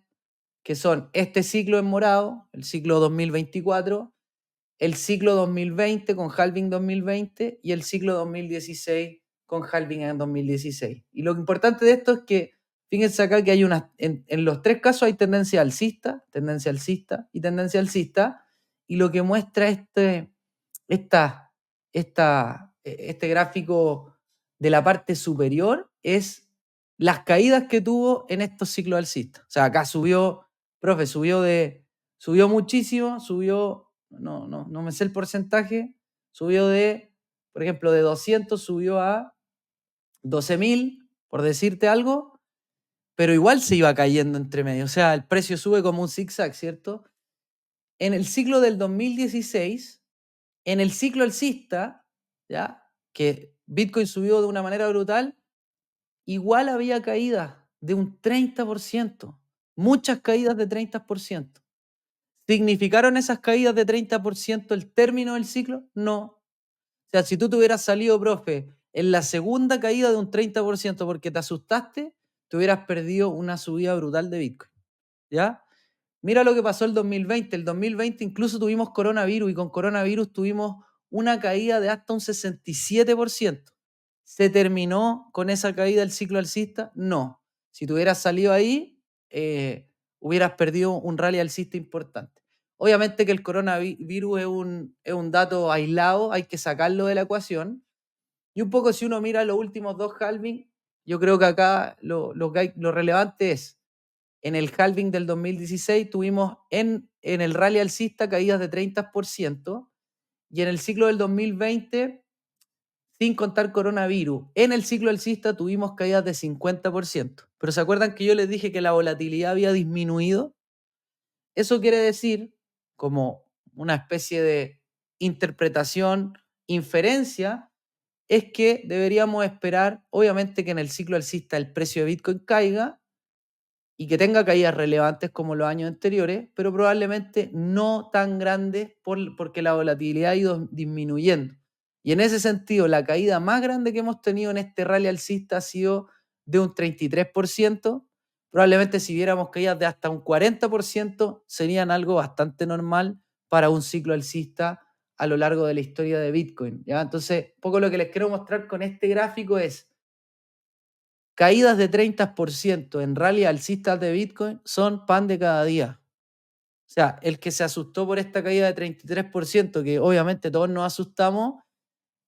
que son este ciclo en morado, el ciclo 2024, el ciclo 2020 con halving 2020 y el ciclo 2016 con halving en 2016. Y lo importante de esto es que, fíjense acá que hay en los 3 casos hay tendencia alcista y tendencia alcista, y lo que muestra esta, este gráfico de la parte superior es las caídas que tuvo en estos ciclos alcistas. O sea, acá subió muchísimo, no me sé el porcentaje, por ejemplo, de 200 subió a 12.000, por decirte algo, pero igual se iba cayendo entre medio. O sea, el precio sube como un zigzag, ¿cierto? En el ciclo del 2016, en el ciclo alcista, ¿ya? Que Bitcoin subió de una manera brutal, igual había caídas de un 30%, muchas caídas de 30%. ¿Significaron esas caídas de 30% el término del ciclo? No. O sea, si tú te hubieras salido, profe, en la segunda caída de un 30% porque te asustaste, te hubieras perdido una subida brutal de Bitcoin, ¿ya? Mira lo que pasó el 2020. El 2020 incluso tuvimos coronavirus y con coronavirus tuvimos una caída de hasta un 67%. ¿Se terminó con esa caída el ciclo alcista? No. Si tú hubieras salido ahí, hubieras perdido un rally alcista importante. Obviamente que el coronavirus es un dato aislado, hay que sacarlo de la ecuación. Y un poco si uno mira los últimos 2 halving, yo creo que acá lo relevante es, en el halving del 2016 tuvimos en el rally alcista caídas de 30%, y en el ciclo del 2020, sin contar coronavirus, en el ciclo alcista tuvimos caídas de 50%. Pero ¿se acuerdan que yo les dije que la volatilidad había disminuido? Eso quiere decir, como una especie de interpretación, inferencia, es que deberíamos esperar, obviamente, que en el ciclo alcista el precio de Bitcoin caiga y que tenga caídas relevantes como los años anteriores, pero probablemente no tan grandes porque la volatilidad ha ido disminuyendo. Y en ese sentido, la caída más grande que hemos tenido en este rally alcista ha sido de un 33%. Probablemente si viéramos caídas de hasta un 40%, serían algo bastante normal para un ciclo alcista a lo largo de la historia de Bitcoin, ¿ya? Entonces, un poco lo que les quiero mostrar con este gráfico es caídas de 30% en rally alcistas de Bitcoin son pan de cada día. O sea, el que se asustó por esta caída de 33%, que obviamente todos nos asustamos,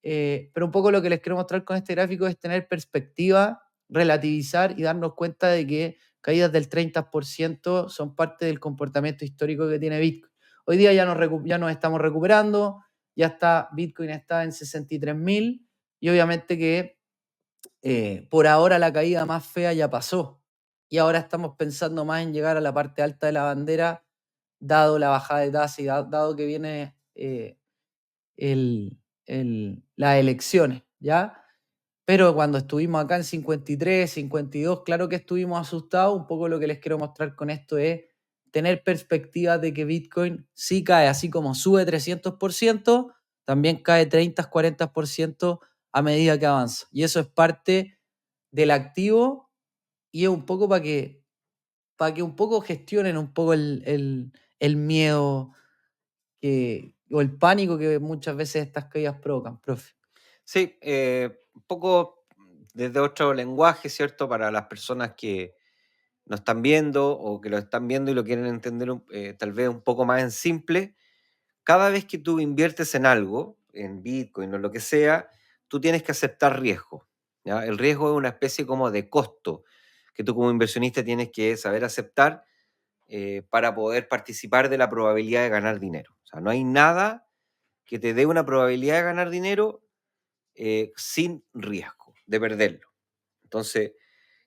pero un poco lo que les quiero mostrar con este gráfico es tener perspectiva, relativizar y darnos cuenta de que caídas del 30% son parte del comportamiento histórico que tiene Bitcoin. Hoy día ya nos estamos recuperando, Bitcoin está en 63.000 y obviamente que por ahora la caída más fea ya pasó y ahora estamos pensando más en llegar a la parte alta de la bandera, dado la bajada de tasa y dado que viene las elecciones, ¿ya? Pero cuando estuvimos acá en 53, 52, claro que estuvimos asustados. Un poco lo que les quiero mostrar con esto es tener perspectiva de que Bitcoin sí cae, así como sube 300%, también cae 30, 40% a medida que avanza. Y eso es parte del activo y es un poco para que un poco gestionen un poco el miedo o el pánico que muchas veces estas caídas provocan, profe. Sí, un poco desde otro lenguaje, ¿cierto? Para las personas que nos están viendo o que lo están viendo y lo quieren entender tal vez un poco más en simple. Cada vez que tú inviertes en algo, en Bitcoin o lo que sea, tú tienes que aceptar riesgo, ¿ya? El riesgo es una especie como de costo que tú como inversionista tienes que saber aceptar para poder participar de la probabilidad de ganar dinero. O sea, no hay nada que te dé una probabilidad de ganar dinero sin riesgo de perderlo. Entonces,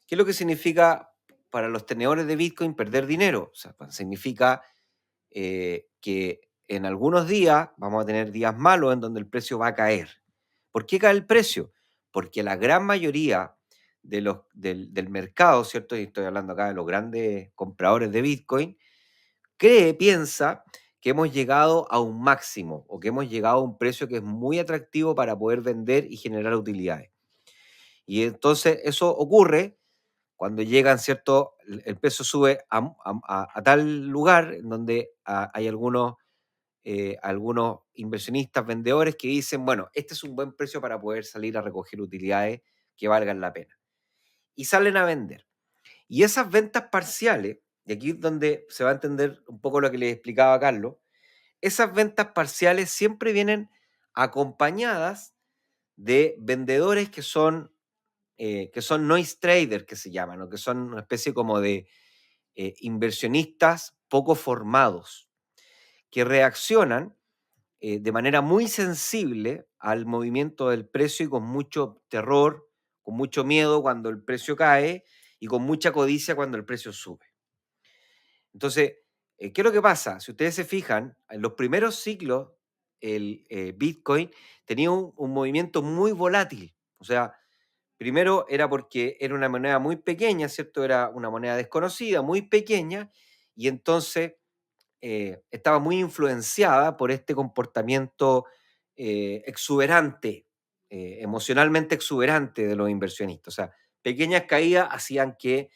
¿qué es lo que significa para los tenedores de Bitcoin perder dinero? O sea, pues, significa que en algunos días vamos a tener días malos en donde el precio va a caer. ¿Por qué cae el precio? Porque la gran mayoría del mercado, ¿cierto? Y estoy hablando acá de los grandes compradores de Bitcoin, piensa que hemos llegado a un máximo o que hemos llegado a un precio que es muy atractivo para poder vender y generar utilidades. Y entonces eso ocurre cuando llegan, ¿cierto? El precio sube a tal lugar en donde hay algunos inversionistas, vendedores que dicen, bueno, este es un buen precio para poder salir a recoger utilidades que valgan la pena. Y salen a vender. Y esas ventas parciales, y aquí es donde se va a entender un poco lo que les explicaba Carlos, esas ventas parciales siempre vienen acompañadas de vendedores que son noise traders, que se llaman, o que son una especie como de inversionistas poco formados, que reaccionan de manera muy sensible al movimiento del precio y con mucho terror, con mucho miedo cuando el precio cae y con mucha codicia cuando el precio sube. Entonces, ¿qué es lo que pasa? Si ustedes se fijan, en los primeros ciclos, el Bitcoin tenía un movimiento muy volátil. O sea, primero era porque era una moneda muy pequeña, ¿cierto? Era una moneda desconocida, muy pequeña, y entonces estaba muy influenciada por este comportamiento exuberante, emocionalmente exuberante de los inversionistas. O sea, pequeñas caídas hacían que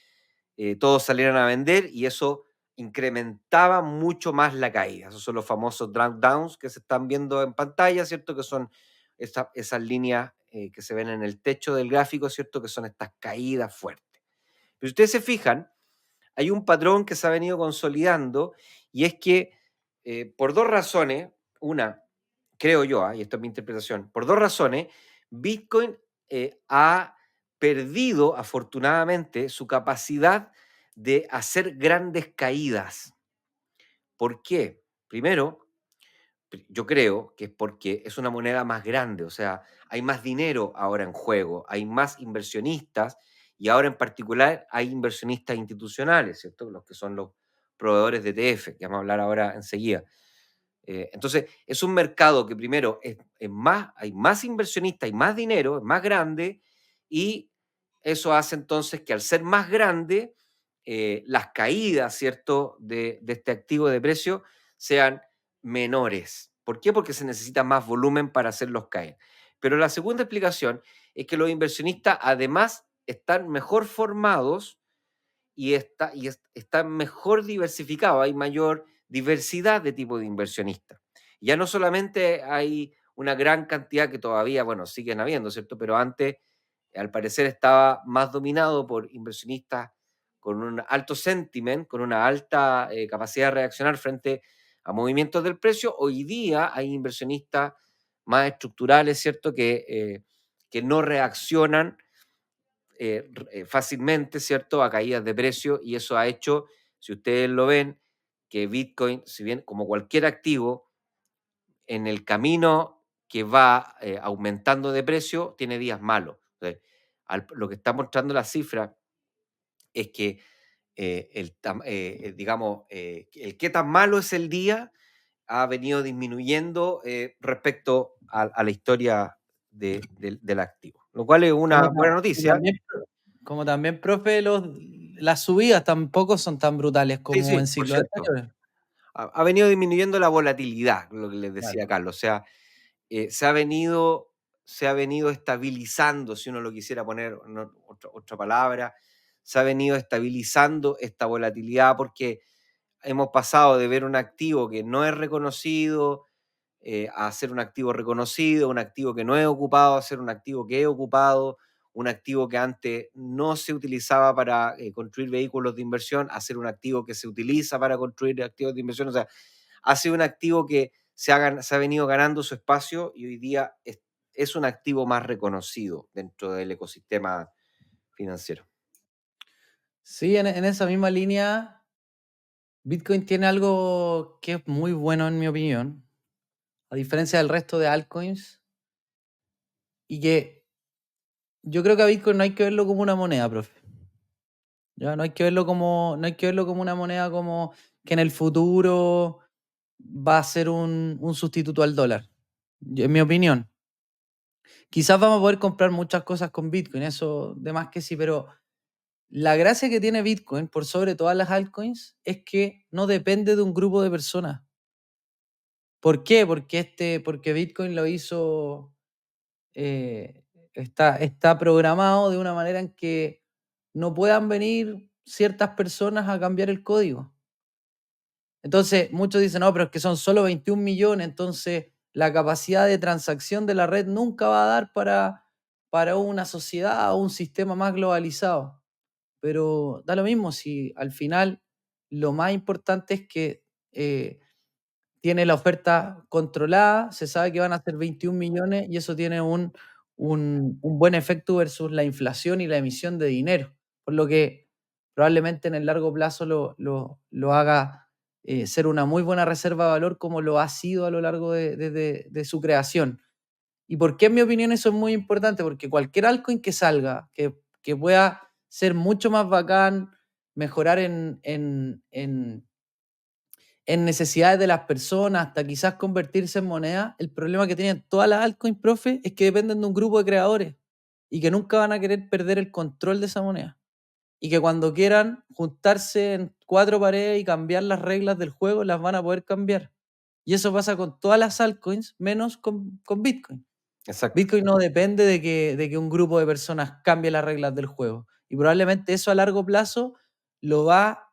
todos salieran a vender y eso incrementaba mucho más la caída. Esos son los famosos drawdowns que se están viendo en pantalla, ¿cierto? Que son esas líneas que se ven en el techo del gráfico, ¿cierto? Que son estas caídas fuertes. Pero si ustedes se fijan, hay un patrón que se ha venido consolidando y es que por dos razones, una, creo yo, y esta es mi interpretación, por dos razones, Bitcoin ha perdido afortunadamente su capacidad de hacer grandes caídas. ¿Por qué? Primero, yo creo que es porque es una moneda más grande, o sea, hay más dinero ahora en juego, hay más inversionistas y ahora en particular hay inversionistas institucionales, ¿cierto? Los que son los proveedores de ETF, que vamos a hablar ahora enseguida. Entonces, es un mercado que primero es más, hay más inversionistas, hay más dinero, es más grande y eso hace entonces que al ser más grande, las caídas, ¿cierto?, de este activo de precio sean menores. ¿Por qué? Porque se necesita más volumen para hacerlos caer. Pero la segunda explicación es que los inversionistas además están mejor formados están mejor diversificados, hay mayor diversidad de tipo de inversionistas. Ya no solamente hay una gran cantidad que todavía, bueno, siguen habiendo, ¿cierto? Pero antes, al parecer, estaba más dominado por inversionistas con un alto sentiment, con una alta capacidad de reaccionar frente a movimientos del precio. Hoy día hay inversionistas más estructurales, ¿cierto? Que no reaccionan fácilmente, ¿cierto?, a caídas de precio y eso ha hecho, si ustedes lo ven, que Bitcoin, si bien como cualquier activo, en el camino que va aumentando de precio, tiene días malos. Entonces, lo que está mostrando la cifra es que digamos, el qué tan malo es el día ha venido disminuyendo respecto a la historia del activo, lo cual es Como, una buena como noticia. también, como también, profe, las subidas tampoco son tan brutales Sí, como sí, en por ciclos cierto. anteriores. Ha venido disminuyendo la volatilidad, lo que les Claro. decía Carlos. O sea, se ha venido estabilizando, si uno lo quisiera poner en otra palabra, se ha venido estabilizando esta volatilidad porque hemos pasado de ver un activo que no es reconocido a ser un activo reconocido, un activo que no es ocupado, a ser un activo que es ocupado, un activo que antes no se utilizaba para construir vehículos de inversión, a ser un activo que se utiliza para construir activos de inversión. O sea, ha sido un activo que se ha venido ganando su espacio y hoy día es un activo más reconocido dentro del ecosistema financiero. Sí, en esa misma línea, Bitcoin tiene algo que es muy bueno en mi opinión, a diferencia del resto de altcoins, y que yo creo que a Bitcoin no hay que verlo como una moneda, profe. Ya no hay que verlo como, no hay que verlo como una moneda como que en el futuro va a ser un sustituto al dólar. En mi opinión. Quizás vamos a poder comprar muchas cosas con Bitcoin, eso de más que sí, pero la gracia que tiene Bitcoin por sobre todas las altcoins es que no depende de un grupo de personas. ¿Por qué? Porque Bitcoin lo hizo, está programado de una manera en que no puedan venir ciertas personas a cambiar el código. Entonces, muchos dicen, no, pero es que son solo 21 millones, entonces la capacidad de transacción de la red nunca va a dar para una sociedad o un sistema más globalizado. Pero da lo mismo si al final lo más importante es que tiene la oferta controlada, se sabe que van a ser 21 millones y eso tiene un buen efecto versus la inflación y la emisión de dinero, por lo que probablemente en el largo plazo lo haga ser una muy buena reserva de valor como lo ha sido a lo largo de su creación. ¿Y por qué en mi opinión eso es muy importante? Porque cualquier altcoin que salga, que pueda ser mucho más bacán, mejorar en necesidades de las personas, hasta quizás convertirse en moneda, el problema que tienen todas las altcoins, profe, es que dependen de un grupo de creadores y que nunca van a querer perder el control de esa moneda. Y que cuando quieran juntarse en cuatro paredes y cambiar las reglas del juego, las van a poder cambiar. Y eso pasa con todas las altcoins, menos con Bitcoin. Exacto. Bitcoin no depende de que un grupo de personas cambie las reglas del juego. Y probablemente eso a largo plazo lo va,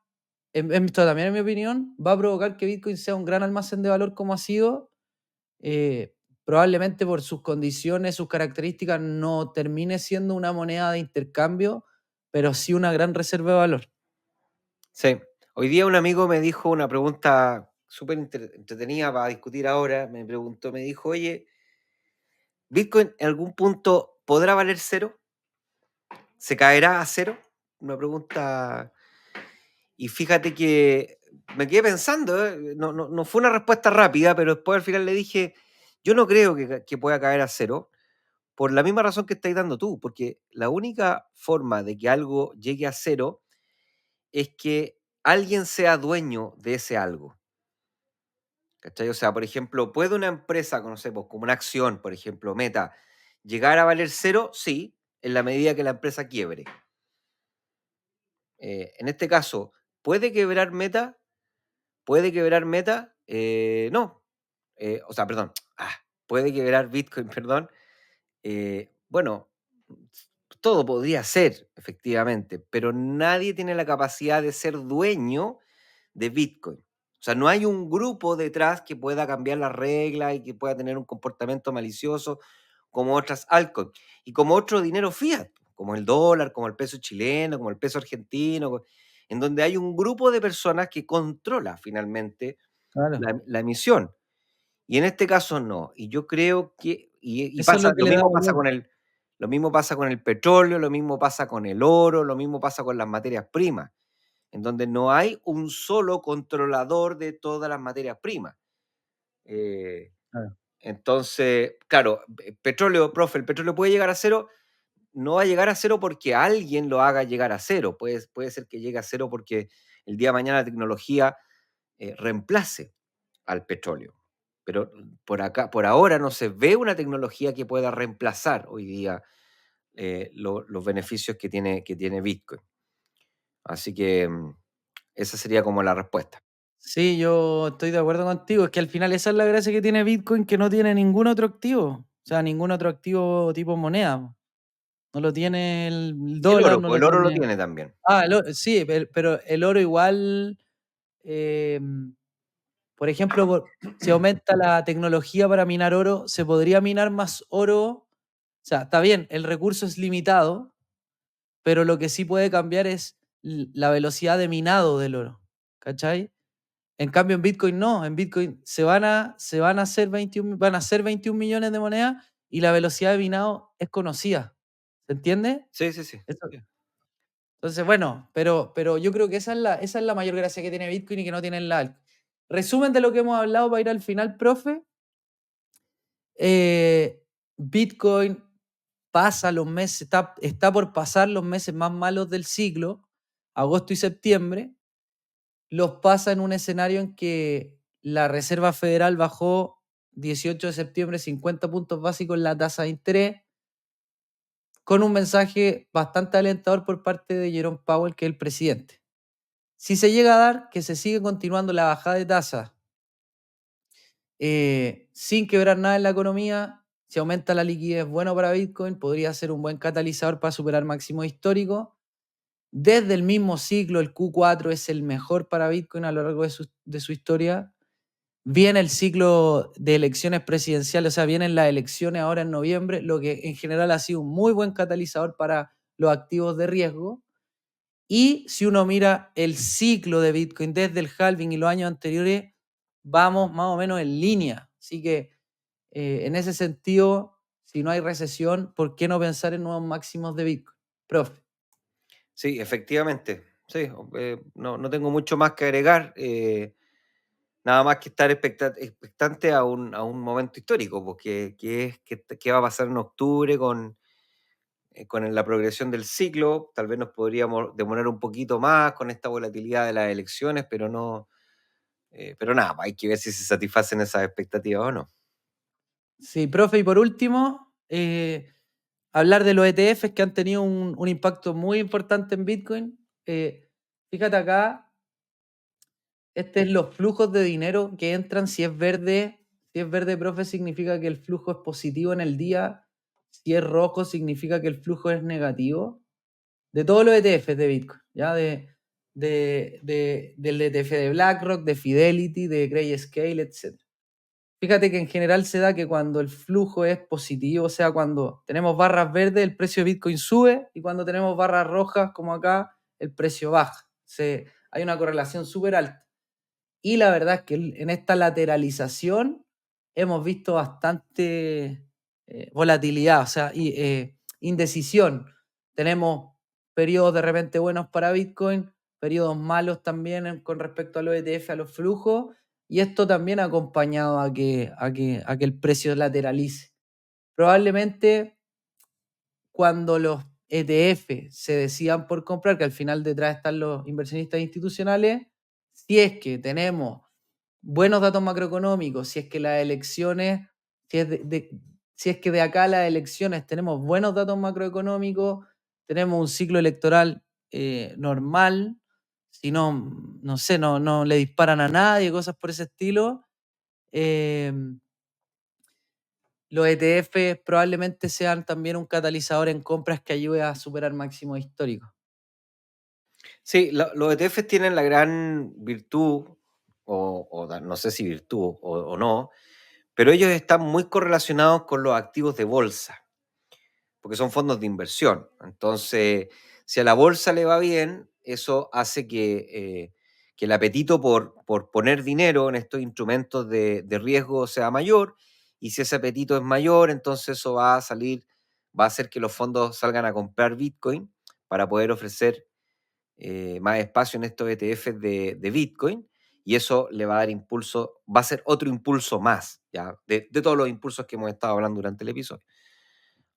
esto también en mi opinión, va a provocar que Bitcoin sea un gran almacén de valor como ha sido. eh, Probablemente por sus condiciones, sus características, no termine siendo una moneda de intercambio, pero sí una gran reserva de valor. Sí. Hoy día un amigo me dijo una pregunta súper entretenida para discutir ahora. Me preguntó, me dijo, oye, ¿Bitcoin en algún punto podrá valer cero? ¿Se caerá a cero? Una pregunta. Y fíjate que me quedé pensando, no fue una respuesta rápida, pero después al final le dije, yo no creo que pueda caer a cero, por la misma razón que estáis dando tú, porque la única forma de que algo llegue a cero es que alguien sea dueño de ese algo. ¿Cachai? O sea, por ejemplo, ¿puede una empresa, conocemos como una acción, por ejemplo, Meta, llegar a valer cero? Sí, en la medida que la empresa quiebre. En este caso, ¿puede quebrar Meta? ¿Puede quebrar Meta? No. O sea, perdón. Puede quebrar Bitcoin, perdón. Bueno, todo podría ser, efectivamente, pero nadie tiene la capacidad de ser dueño de Bitcoin. O sea, no hay un grupo detrás que pueda cambiar las reglas y que pueda tener un comportamiento malicioso como otras altcoins y como otro dinero fiat, como el dólar, como el peso chileno, como el peso argentino, en donde hay un grupo de personas que controla finalmente Claro. la emisión. Y en este caso no. Y yo creo que, y Eso es pasa, lo que le da valor. lo mismo pasa con el petróleo, lo mismo pasa con el oro, lo mismo pasa con las materias primas, en donde no hay un solo controlador de todas las materias primas. Eh, Claro. entonces, claro, petróleo, profe, el petróleo puede llegar a cero, no va a llegar a cero porque alguien lo haga llegar a cero. Puede ser que llegue a cero porque el día de mañana la tecnología reemplace al petróleo. Pero por ahora no se ve una tecnología que pueda reemplazar hoy día los beneficios que tiene Bitcoin. Así que esa sería como la respuesta. Sí, yo estoy de acuerdo contigo. Es que al final esa es la gracia que tiene Bitcoin, que no tiene ningún otro activo. O sea, ningún otro activo tipo moneda, po. No lo tiene el Y el dólar, oro, no pues lo el oro lo tiene. tiene también. Sí, pero el oro igual, em, por ejemplo, si aumenta la tecnología para minar oro, se podría minar más oro. O sea, está bien, el recurso es limitado, pero lo que sí puede cambiar es la velocidad de minado del oro. ¿Cachai? En cambio, en Bitcoin no. En Bitcoin se van a hacer 21, van a ser 21 millones de monedas y la velocidad de minado es conocida. ¿Se entiende? Sí, sí, sí. Eso. Entonces, bueno, pero yo creo que esa es la mayor gracia que tiene Bitcoin y que no tiene la altcoin. Resumen de lo que hemos hablado para ir al final, profe. eh, Bitcoin pasa los meses, está por pasar los meses más malos del siglo, agosto y septiembre. Los pasa en un escenario en que la Reserva Federal bajó 18 de septiembre 50 puntos básicos en la tasa de interés. con un mensaje bastante alentador por parte de Jerome Powell, que es el presidente. Si se llega a dar que se sigue continuando la bajada de tasas sin quebrar nada en la economía, si aumenta la liquidez, bueno para Bitcoin, podría ser un buen catalizador para superar máximos históricos. Desde el mismo ciclo, el Q4 es el mejor para Bitcoin a lo largo de su historia. Viene el ciclo de elecciones presidenciales, o sea, vienen las elecciones ahora en noviembre, lo que en general ha sido un muy buen catalizador para los activos de riesgo. Y si uno mira el ciclo de Bitcoin desde el halving y los años anteriores, vamos más o menos en línea. Así que en ese sentido, si no hay recesión, ¿por qué no pensar en nuevos máximos de Bitcoin? Profe. Sí, efectivamente. Sí, no tengo mucho más que agregar. Nada más que estar expectante a un momento histórico, porque qué va a pasar en octubre con la progresión del ciclo. Tal vez nos podríamos demorar un poquito más con esta volatilidad de las elecciones, pero no, pero nada, hay que ver si se satisfacen esas expectativas o no. Sí, profe, y por último, hablar de los ETFs que han tenido un impacto muy importante en Bitcoin. Fíjate acá, este es los flujos de dinero que entran. Si es verde, profe, significa que el flujo es positivo en el día. Si es rojo, significa que el flujo es negativo. De todos los ETFs de Bitcoin, ¿ya? Del ETF de BlackRock, de Fidelity, de Grayscale, etc. Fíjate que en general se da que cuando el flujo es positivo, o sea, cuando tenemos barras verdes, el precio de Bitcoin sube, y cuando tenemos barras rojas, como acá, el precio baja. Hay una correlación súper alta. Y la verdad es que en esta lateralización hemos visto bastante volatilidad, o sea, indecisión. Tenemos periodos de repente buenos para Bitcoin, periodos malos también con respecto a los ETF, a los flujos, y esto también ha acompañado a que el precio lateralice. Probablemente cuando los ETF se decidan por comprar, que al final detrás están los inversionistas institucionales, si es que tenemos buenos datos macroeconómicos, si es que las elecciones, si es que de acá a las elecciones tenemos buenos datos macroeconómicos, tenemos un ciclo electoral normal, si no, no sé, no le disparan a nadie, cosas por ese estilo, eh, los ETF probablemente sean también un catalizador en compras que ayude a superar máximos históricos. Sí, los ETFs tienen la gran virtud, no sé si virtud o no, pero ellos están muy correlacionados con los activos de bolsa, porque son fondos de inversión. Entonces, si a la bolsa le va bien, eso hace que el apetito por poner dinero en estos instrumentos de riesgo sea mayor, y si ese apetito es mayor, entonces eso va a hacer que los fondos salgan a comprar Bitcoin para poder ofrecer más espacio en estos ETFs de Bitcoin, y eso le va a dar impulso, va a ser otro impulso más, ¿ya? De todos los impulsos que hemos estado hablando durante el episodio.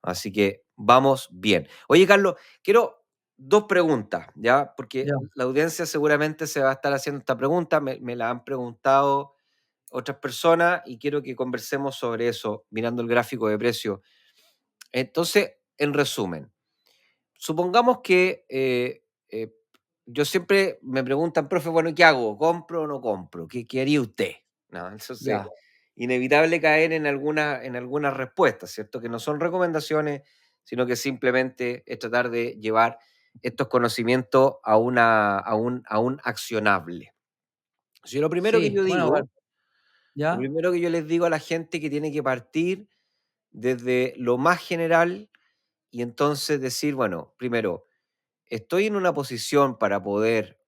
Así que vamos bien. Oye, Carlos, quiero dos preguntas, ¿ya? Porque Ya. la audiencia seguramente se va a estar haciendo esta pregunta, me la han preguntado otras personas y quiero que conversemos sobre eso mirando el gráfico de precio. Entonces, en resumen, supongamos que yo siempre me preguntan, profe, bueno, ¿qué hago? ¿Compro o no compro? ¿Qué haría usted? ¿No? Entonces, Ya. inevitable caer en algunas respuestas, ¿cierto? Que no son recomendaciones, sino que simplemente es tratar de llevar estos conocimientos a un accionable. Si lo primero que Sí, yo bueno, digo, lo ya. primero que yo les digo a la gente que tiene que partir desde lo más general y entonces decir, bueno, primero, estoy en una posición para poder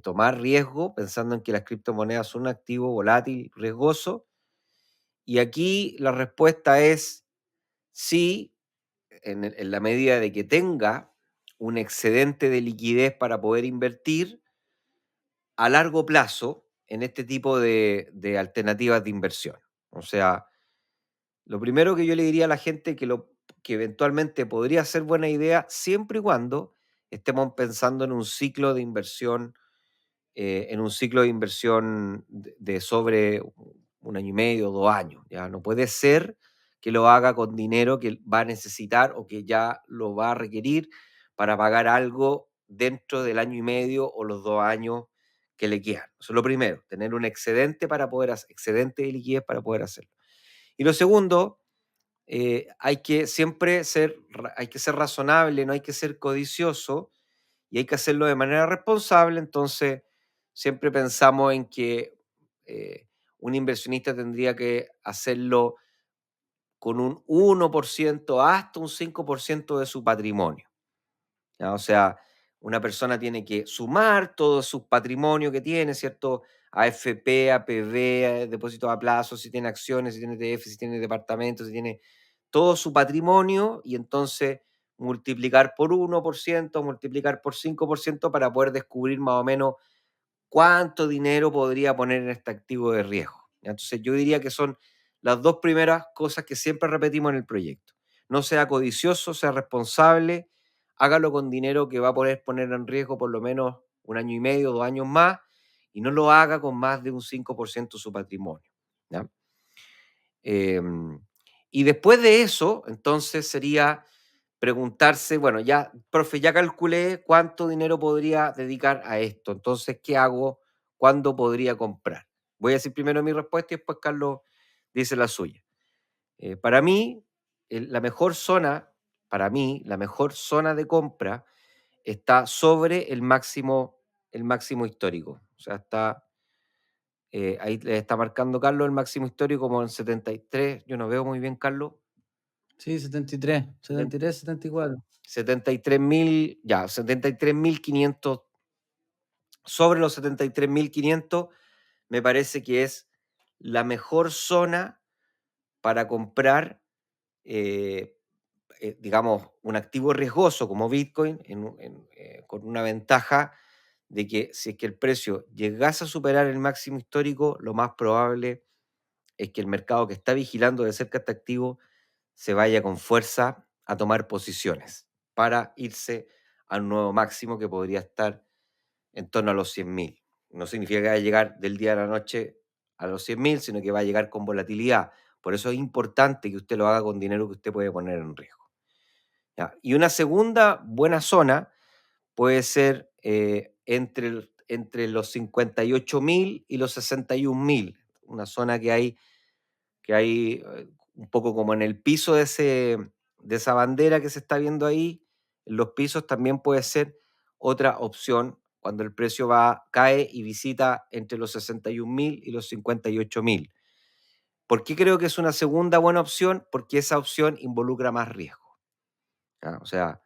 tomar riesgo, pensando en que las criptomonedas son un activo volátil, riesgoso. Y aquí la respuesta es sí, en la medida de que tenga un excedente de liquidez para poder invertir a largo plazo en este tipo de alternativas de inversión. O sea, lo primero que yo le diría a la gente que eventualmente podría ser buena idea siempre y cuando estemos pensando en un ciclo de inversión de sobre un año y medio, 2 años. Ya no puede ser que lo haga con dinero que va a necesitar o que ya lo va a requerir para pagar algo dentro del año y medio o los 2 años que le quedan. Eso es lo primero, tener un excedente para poder hacer, excedente de liquidez para poder hacerlo. Y lo segundo, hay que siempre hay que ser razonable, no hay que ser codicioso y hay que hacerlo de manera responsable. Entonces, siempre pensamos en que un inversionista tendría que hacerlo con un 1% hasta un 5% de su patrimonio. ¿Ya? O sea, una persona tiene que sumar todo su patrimonio que tiene, ¿cierto? AFP, APB, depósitos a plazo, si tiene acciones, si tiene ETF, si tiene departamentos, si tiene todo su patrimonio y entonces multiplicar por 1%, multiplicar por 5% para poder descubrir más o menos cuánto dinero podría poner en este activo de riesgo. ¿Ya? Entonces yo diría que son las dos primeras cosas que siempre repetimos en el proyecto. No sea codicioso, sea responsable, hágalo con dinero que va a poder poner en riesgo por lo menos 1 año y medio, 2 años más, y no lo haga con más de un 5% de su patrimonio. ¿Ya? Em, y después de eso, entonces sería preguntarse, bueno, ya, profe, ya calculé cuánto dinero podría dedicar a esto, entonces, ¿qué hago? ¿Cuándo podría comprar? Voy a decir primero mi respuesta y después Carlos dice la suya. Para mí, la mejor zona, para mí, la mejor zona de compra está sobre el máximo histórico. O sea, ahí le está marcando Carlos el máximo histórico como en 73. Yo no veo muy bien, Carlos. Sí, 73, 73, 74. 73.000, ya, 73.500, sobre los 73.500, me parece que es la mejor zona para comprar, eh, digamos, un activo riesgoso como Bitcoin, con una ventaja de que si es que el precio llegase a superar el máximo histórico, lo más probable es que el mercado que está vigilando de cerca este activo se vaya con fuerza a tomar posiciones para irse al nuevo máximo que podría estar en torno a los 100.000. No significa que va a llegar del día a la noche a los 100.000, sino que va a llegar con volatilidad. Por eso es importante que usted lo haga con dinero que usted puede poner en riesgo. ¿Ya? Y una segunda buena zona puede ser entre los 58.000 y los 61.000, una zona que hay un poco como en el piso de esa bandera que se está viendo ahí. En los pisos también puede ser otra opción cuando el precio cae y visita entre los 61.000 y los 58.000. ¿Por qué creo que es una segunda buena opción? Porque esa opción involucra más riesgo. ¿Ya? O sea,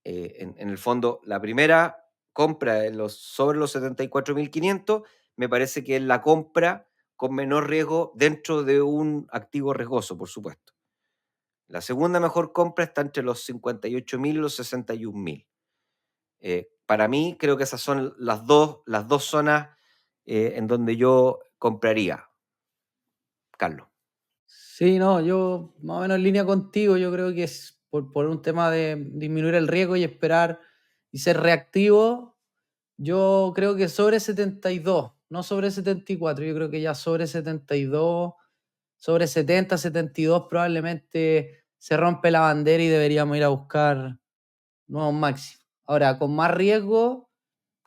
en el fondo, la primera compra sobre los 74.500 me parece que es la compra con menor riesgo dentro de un activo riesgoso, por supuesto. La segunda mejor compra está entre los 58.000 y los 61.000. Para mí, creo que esas son las dos zonas en donde yo compraría, Carlos. Sí, no, yo más o menos en línea contigo, yo creo que es por un tema de disminuir el riesgo y esperar y ser reactivo. Yo creo que sobre 72, no sobre 74, yo creo que ya sobre 72, sobre 70, 72 probablemente se rompe la bandera y deberíamos ir a buscar nuevos máximos. Ahora, con más riesgo,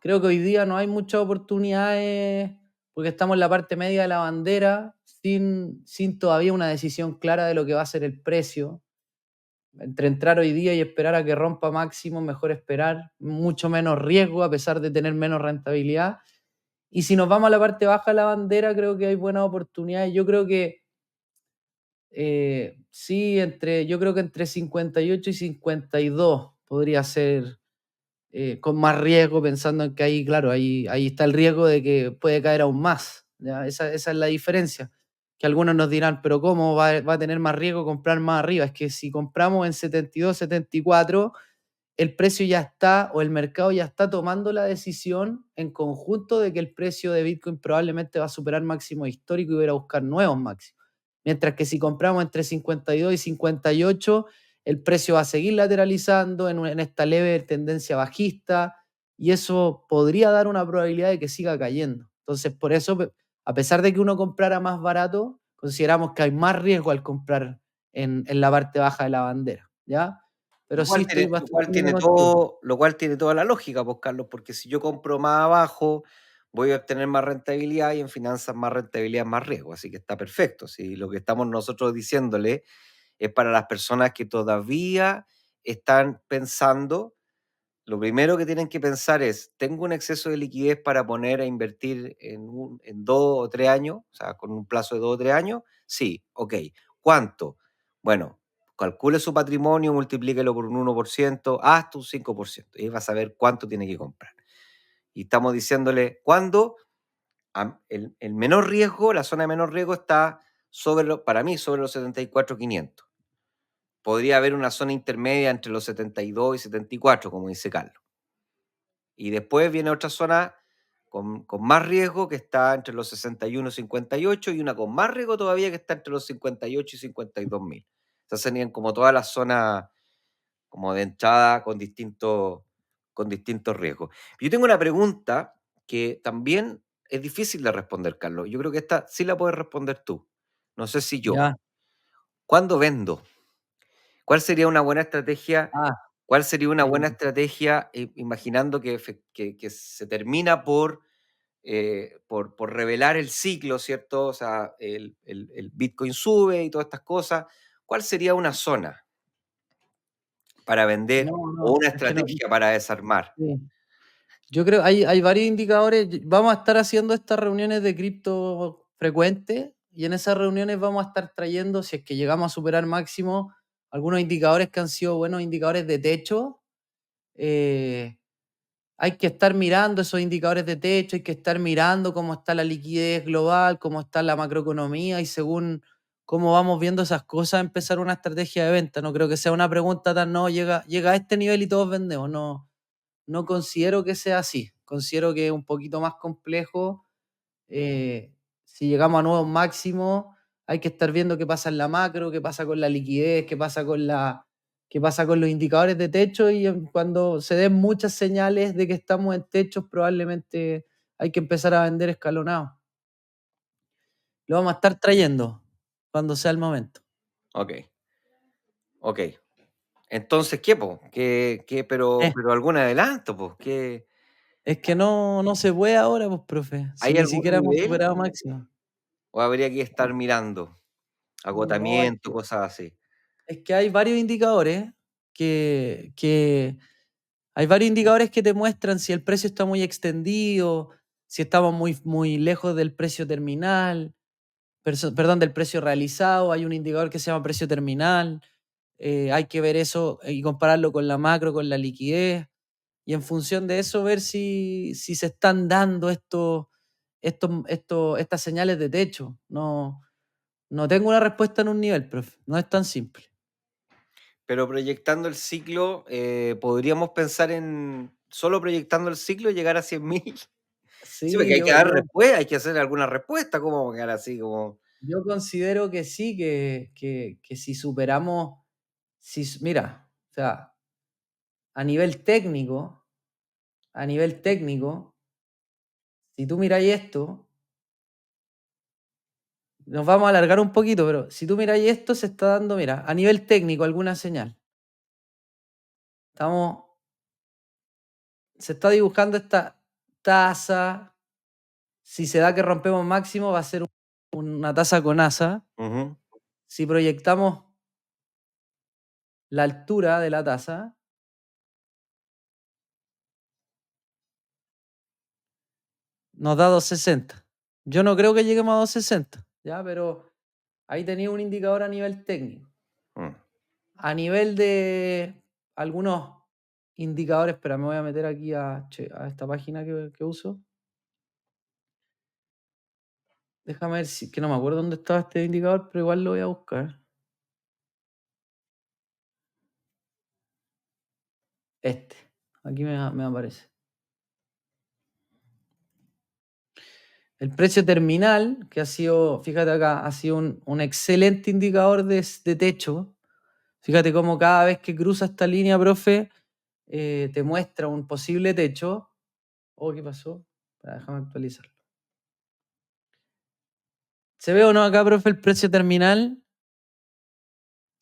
creo que hoy día no hay muchas oportunidades porque estamos en la parte media de la bandera sin todavía una decisión clara de lo que va a ser el precio. Entre entrar hoy día y esperar a que rompa máximo, mejor esperar, mucho menos riesgo a pesar de tener menos rentabilidad. Y si nos vamos a la parte baja de la bandera, creo que hay buenas oportunidades. Yo creo que sí, yo creo que entre 58 y 52 podría ser con más riesgo, pensando en que ahí, claro, ahí está el riesgo de que puede caer aún más. ¿Ya? Esa es la diferencia. Que algunos nos dirán, pero ¿cómo va a tener más riesgo comprar más arriba? Es que si compramos en 72, 74, el precio ya está, o el mercado ya está tomando la decisión en conjunto de que el precio de Bitcoin probablemente va a superar máximo histórico y va a ir a buscar nuevos máximos. Mientras que si compramos entre 52 y 58, el precio va a seguir lateralizando en esta leve tendencia bajista y eso podría dar una probabilidad de que siga cayendo. Entonces, por eso, a pesar de que uno comprara más barato, consideramos que hay más riesgo al comprar en la parte baja de la bandera, ¿ya? Pero Lo sí cual estoy tiene, lo bastante cual de acuerdo tiene contigo. todo, lo cual tiene toda la lógica, pues, Carlos, porque si yo compro más abajo, voy a obtener más rentabilidad y en finanzas más rentabilidad, más riesgo. Así que está perfecto. Si lo que estamos nosotros diciéndole es para las personas que todavía están pensando, lo primero que tienen que pensar es, ¿tengo un exceso de liquidez para poner a invertir en 2 o 3 años? O sea, con un plazo de 2 o 3 años. Sí, ok. ¿Cuánto? Bueno, calcule su patrimonio, multiplíquelo por un 1%, hasta un 5%. Y ahí va a saber cuánto tiene que comprar. Y estamos diciéndole, ¿cuándo? El menor riesgo, la zona de menor riesgo está para mí, sobre los 74.500. Podría haber una zona intermedia entre los 72 y 74, como dice Carlos. Y después viene otra zona con más riesgo que está entre los 61 y 58 y una con más riesgo todavía que está entre los 58 y 52.000. Esas serían como todas las zonas como de entrada con distintos riesgos. Yo tengo una pregunta que también es difícil de responder, Carlos. Yo creo que esta sí la puedes responder tú. No sé si yo. Ya. ¿Cuándo vendo? ¿Cuál sería una buena estrategia? Ah, ¿Cuál sería una buena eh, estrategia, imaginando que se termina por revelar el ciclo, ¿cierto? O sea, el Bitcoin sube y todas estas cosas. ¿Cuál sería una zona para vender no, o no, una es que no. estrategia para desarmar? Sí. Yo creo hay varios indicadores. Vamos a estar haciendo estas reuniones de cripto frecuentes y en esas reuniones vamos a estar trayendo, si es que llegamos a superar máximo, algunos indicadores que han sido buenos indicadores de techo. Eh, Hay que estar mirando esos indicadores de techo, hay que estar mirando cómo está la liquidez global, cómo está la macroeconomía y según cómo vamos viendo esas cosas, empezar una estrategia de venta. No creo que sea una pregunta tan, no, llega a este nivel y todos vendemos. No, no considero que sea así. Considero que es un poquito más complejo. eh, si llegamos a nuevos máximos, hay que estar viendo qué pasa en la macro, qué pasa con la liquidez, qué pasa con los indicadores de techo y cuando se den muchas señales de que estamos en techos, probablemente hay que empezar a vender escalonado. Lo vamos a estar trayendo cuando sea el momento. Ok, ok. Entonces, ¿qué, po? Pero, Eh, pero algún adelanto, pues, es que no se puede ahora, pues, profe, si ¿hay ni algún siquiera hemos nivel superado máximo. o habría que estar mirando No, agotamiento, cosas así? es que hay varios indicadores que hay varios indicadores que te muestran si el precio está muy extendido, si estamos muy lejos del precio terminal, perdón, del precio realizado. Hay un indicador que se llama precio terminal. Hay que ver eso y compararlo con la macro, con la liquidez. Y en función de eso, ver si se están dando estas señales de techo. No tengo una respuesta en un nivel, profe. No es tan simple. Pero proyectando el ciclo, podríamos pensar en solo proyectando el ciclo llegar a 100.000. Sí, porque Sí, hay que dar respuesta, hay que hacer alguna respuesta, ¿cómo vamos a quedar así como? yo considero que sí, que si superamos, mira, o sea, a nivel técnico, a nivel técnico, si tú miráis esto, nos vamos a alargar un poquito, pero si tú miráis esto, se está dando, mira, a nivel técnico alguna señal. Estamos, se está dibujando esta tasa. Si se da que rompemos máximo, va a ser una tasa con asa. Ujú. Si proyectamos la altura de la tasa, nos da 260. Yo no creo que lleguemos a 260, ¿ya? Pero ahí tenía un indicador a nivel técnico. Mm. A nivel de algunos indicadores, espera, me voy a meter aquí a esta página que uso. Déjame ver si, que no me acuerdo dónde estaba este indicador, pero igual lo voy a buscar. Este, aquí me aparece. El precio terminal, que ha sido, fíjate acá, ha sido un excelente indicador de techo. Fíjate cómo cada vez que cruza esta línea, profe, te muestra un posible techo. Oh, ¿qué pasó? Espera, déjame actualizarlo. ¿Se ve o no acá, profe, el precio terminal?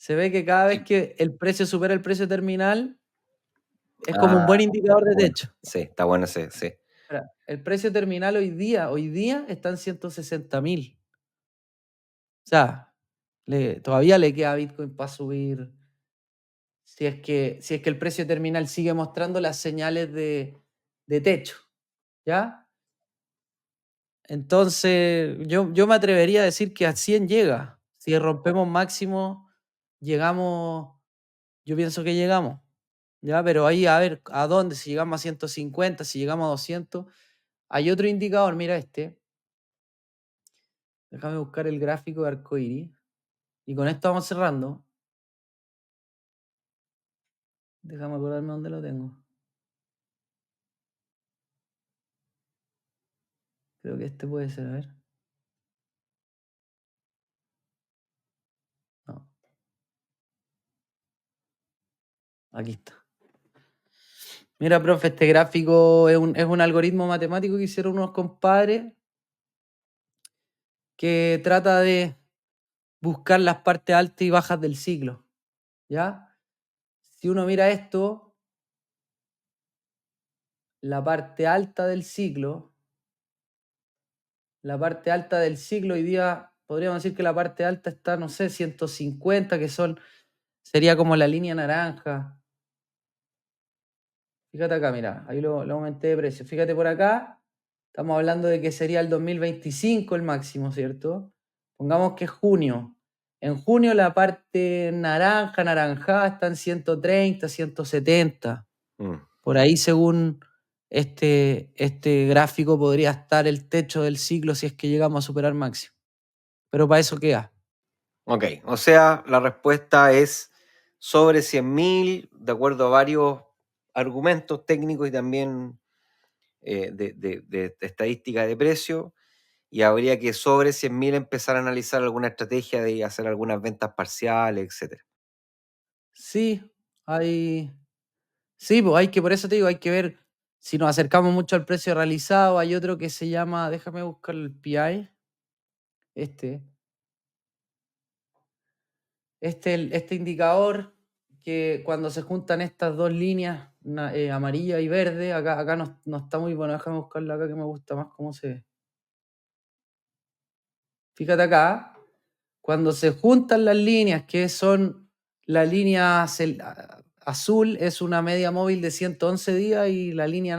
Se ve que cada vez Sí. que el precio supera el precio terminal, es como un Ah, buen indicador de bueno, techo. sí, está bueno ese, sí. Ahora, el precio terminal hoy día está en 160.000. O sea, todavía le queda a Bitcoin para subir si es que el precio terminal sigue mostrando las señales de techo, ¿ya? Entonces, yo me atrevería a decir que a 100 llega. Si rompemos máximo, llegamos, yo pienso que llegamos, ¿ya? Pero ahí a ver a dónde, si llegamos a 150, si llegamos a 200. Hay otro indicador, mira este. Déjame buscar el gráfico de arcoíris. Y con esto vamos cerrando. Déjame acordarme dónde lo tengo. Creo que este puede ser, a ver. No, aquí está. Mira, profe, este gráfico es un algoritmo matemático que hicieron unos compadres que trata de buscar las partes altas y bajas del ciclo, ¿ya? Si uno mira esto, la parte alta del ciclo, hoy día podríamos decir que la parte alta está, no sé, 150, sería como la línea naranja. Fíjate acá, mira, ahí lo aumenté de precio. Fíjate por acá, estamos hablando de que sería el 2025 el máximo, ¿cierto? Pongamos que es junio. En junio la parte naranja, naranjada, está en 130, 170. Mm, Por ahí, según este gráfico, podría estar el techo del ciclo si es que llegamos a superar máximo. Pero para eso queda. Ok, o sea, la respuesta es sobre 100.000, de acuerdo a varios argumentos técnicos y también de estadística de precio, y habría que sobre 100.000 empezar a analizar alguna estrategia de hacer algunas ventas parciales, etcétera. Sí, hay. Sí, pues por eso te digo, hay que ver si nos acercamos mucho al precio realizado. Hay otro que se llama, déjame buscar el PI, este, este indicador que cuando se juntan estas dos líneas, amarilla y verde, acá no está muy bueno, déjame buscarlo acá que me gusta más cómo se ve. Fíjate acá, cuando se juntan las líneas, que son la línea azul es una media móvil de 111 días y la línea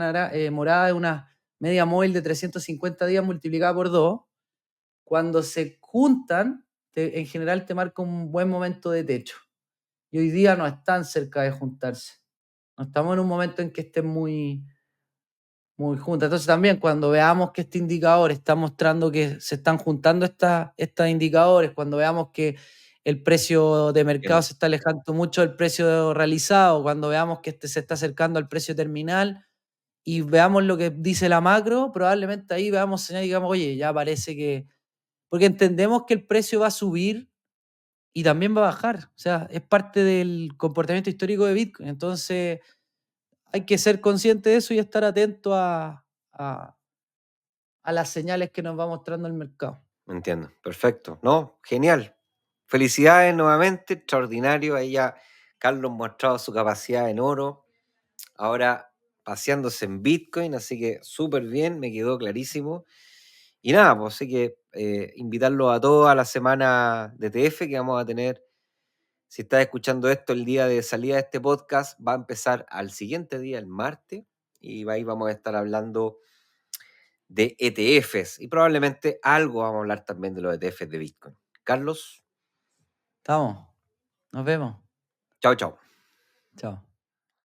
morada es una media móvil de 350 días multiplicada por 2. Cuando se juntan, en general te marca un buen momento de techo. Y hoy día no están cerca de juntarse. No estamos en un momento en que estén muy juntas. Entonces también cuando veamos que este indicador está mostrando que se están juntando estos indicadores, cuando veamos que el precio de mercado Entiendo. se está alejando mucho del precio realizado, cuando veamos que se está acercando al precio terminal y veamos lo que dice la macro, probablemente ahí veamos señal y digamos, oye, ya parece que... Porque entendemos que el precio va a subir y también va a bajar. O sea, es parte del comportamiento histórico de Bitcoin. Entonces hay que ser consciente de eso y estar atento a las señales que nos va mostrando el mercado. Entiendo, perfecto. No, genial. Felicidades nuevamente, extraordinario. Ahí ya Carlos mostrado su capacidad en oro, ahora paseándose en Bitcoin, así que súper bien, me quedó clarísimo. Y nada, pues así que invitarlos a todos a la semana de TF que vamos a tener. Si estás escuchando esto el día de salida de este podcast, va a empezar al siguiente día, el martes, y ahí vamos a estar hablando de ETFs y probablemente algo vamos a hablar también de los ETFs de Bitcoin. Carlos, Estamos. Nos vemos. chao, chao. Chao.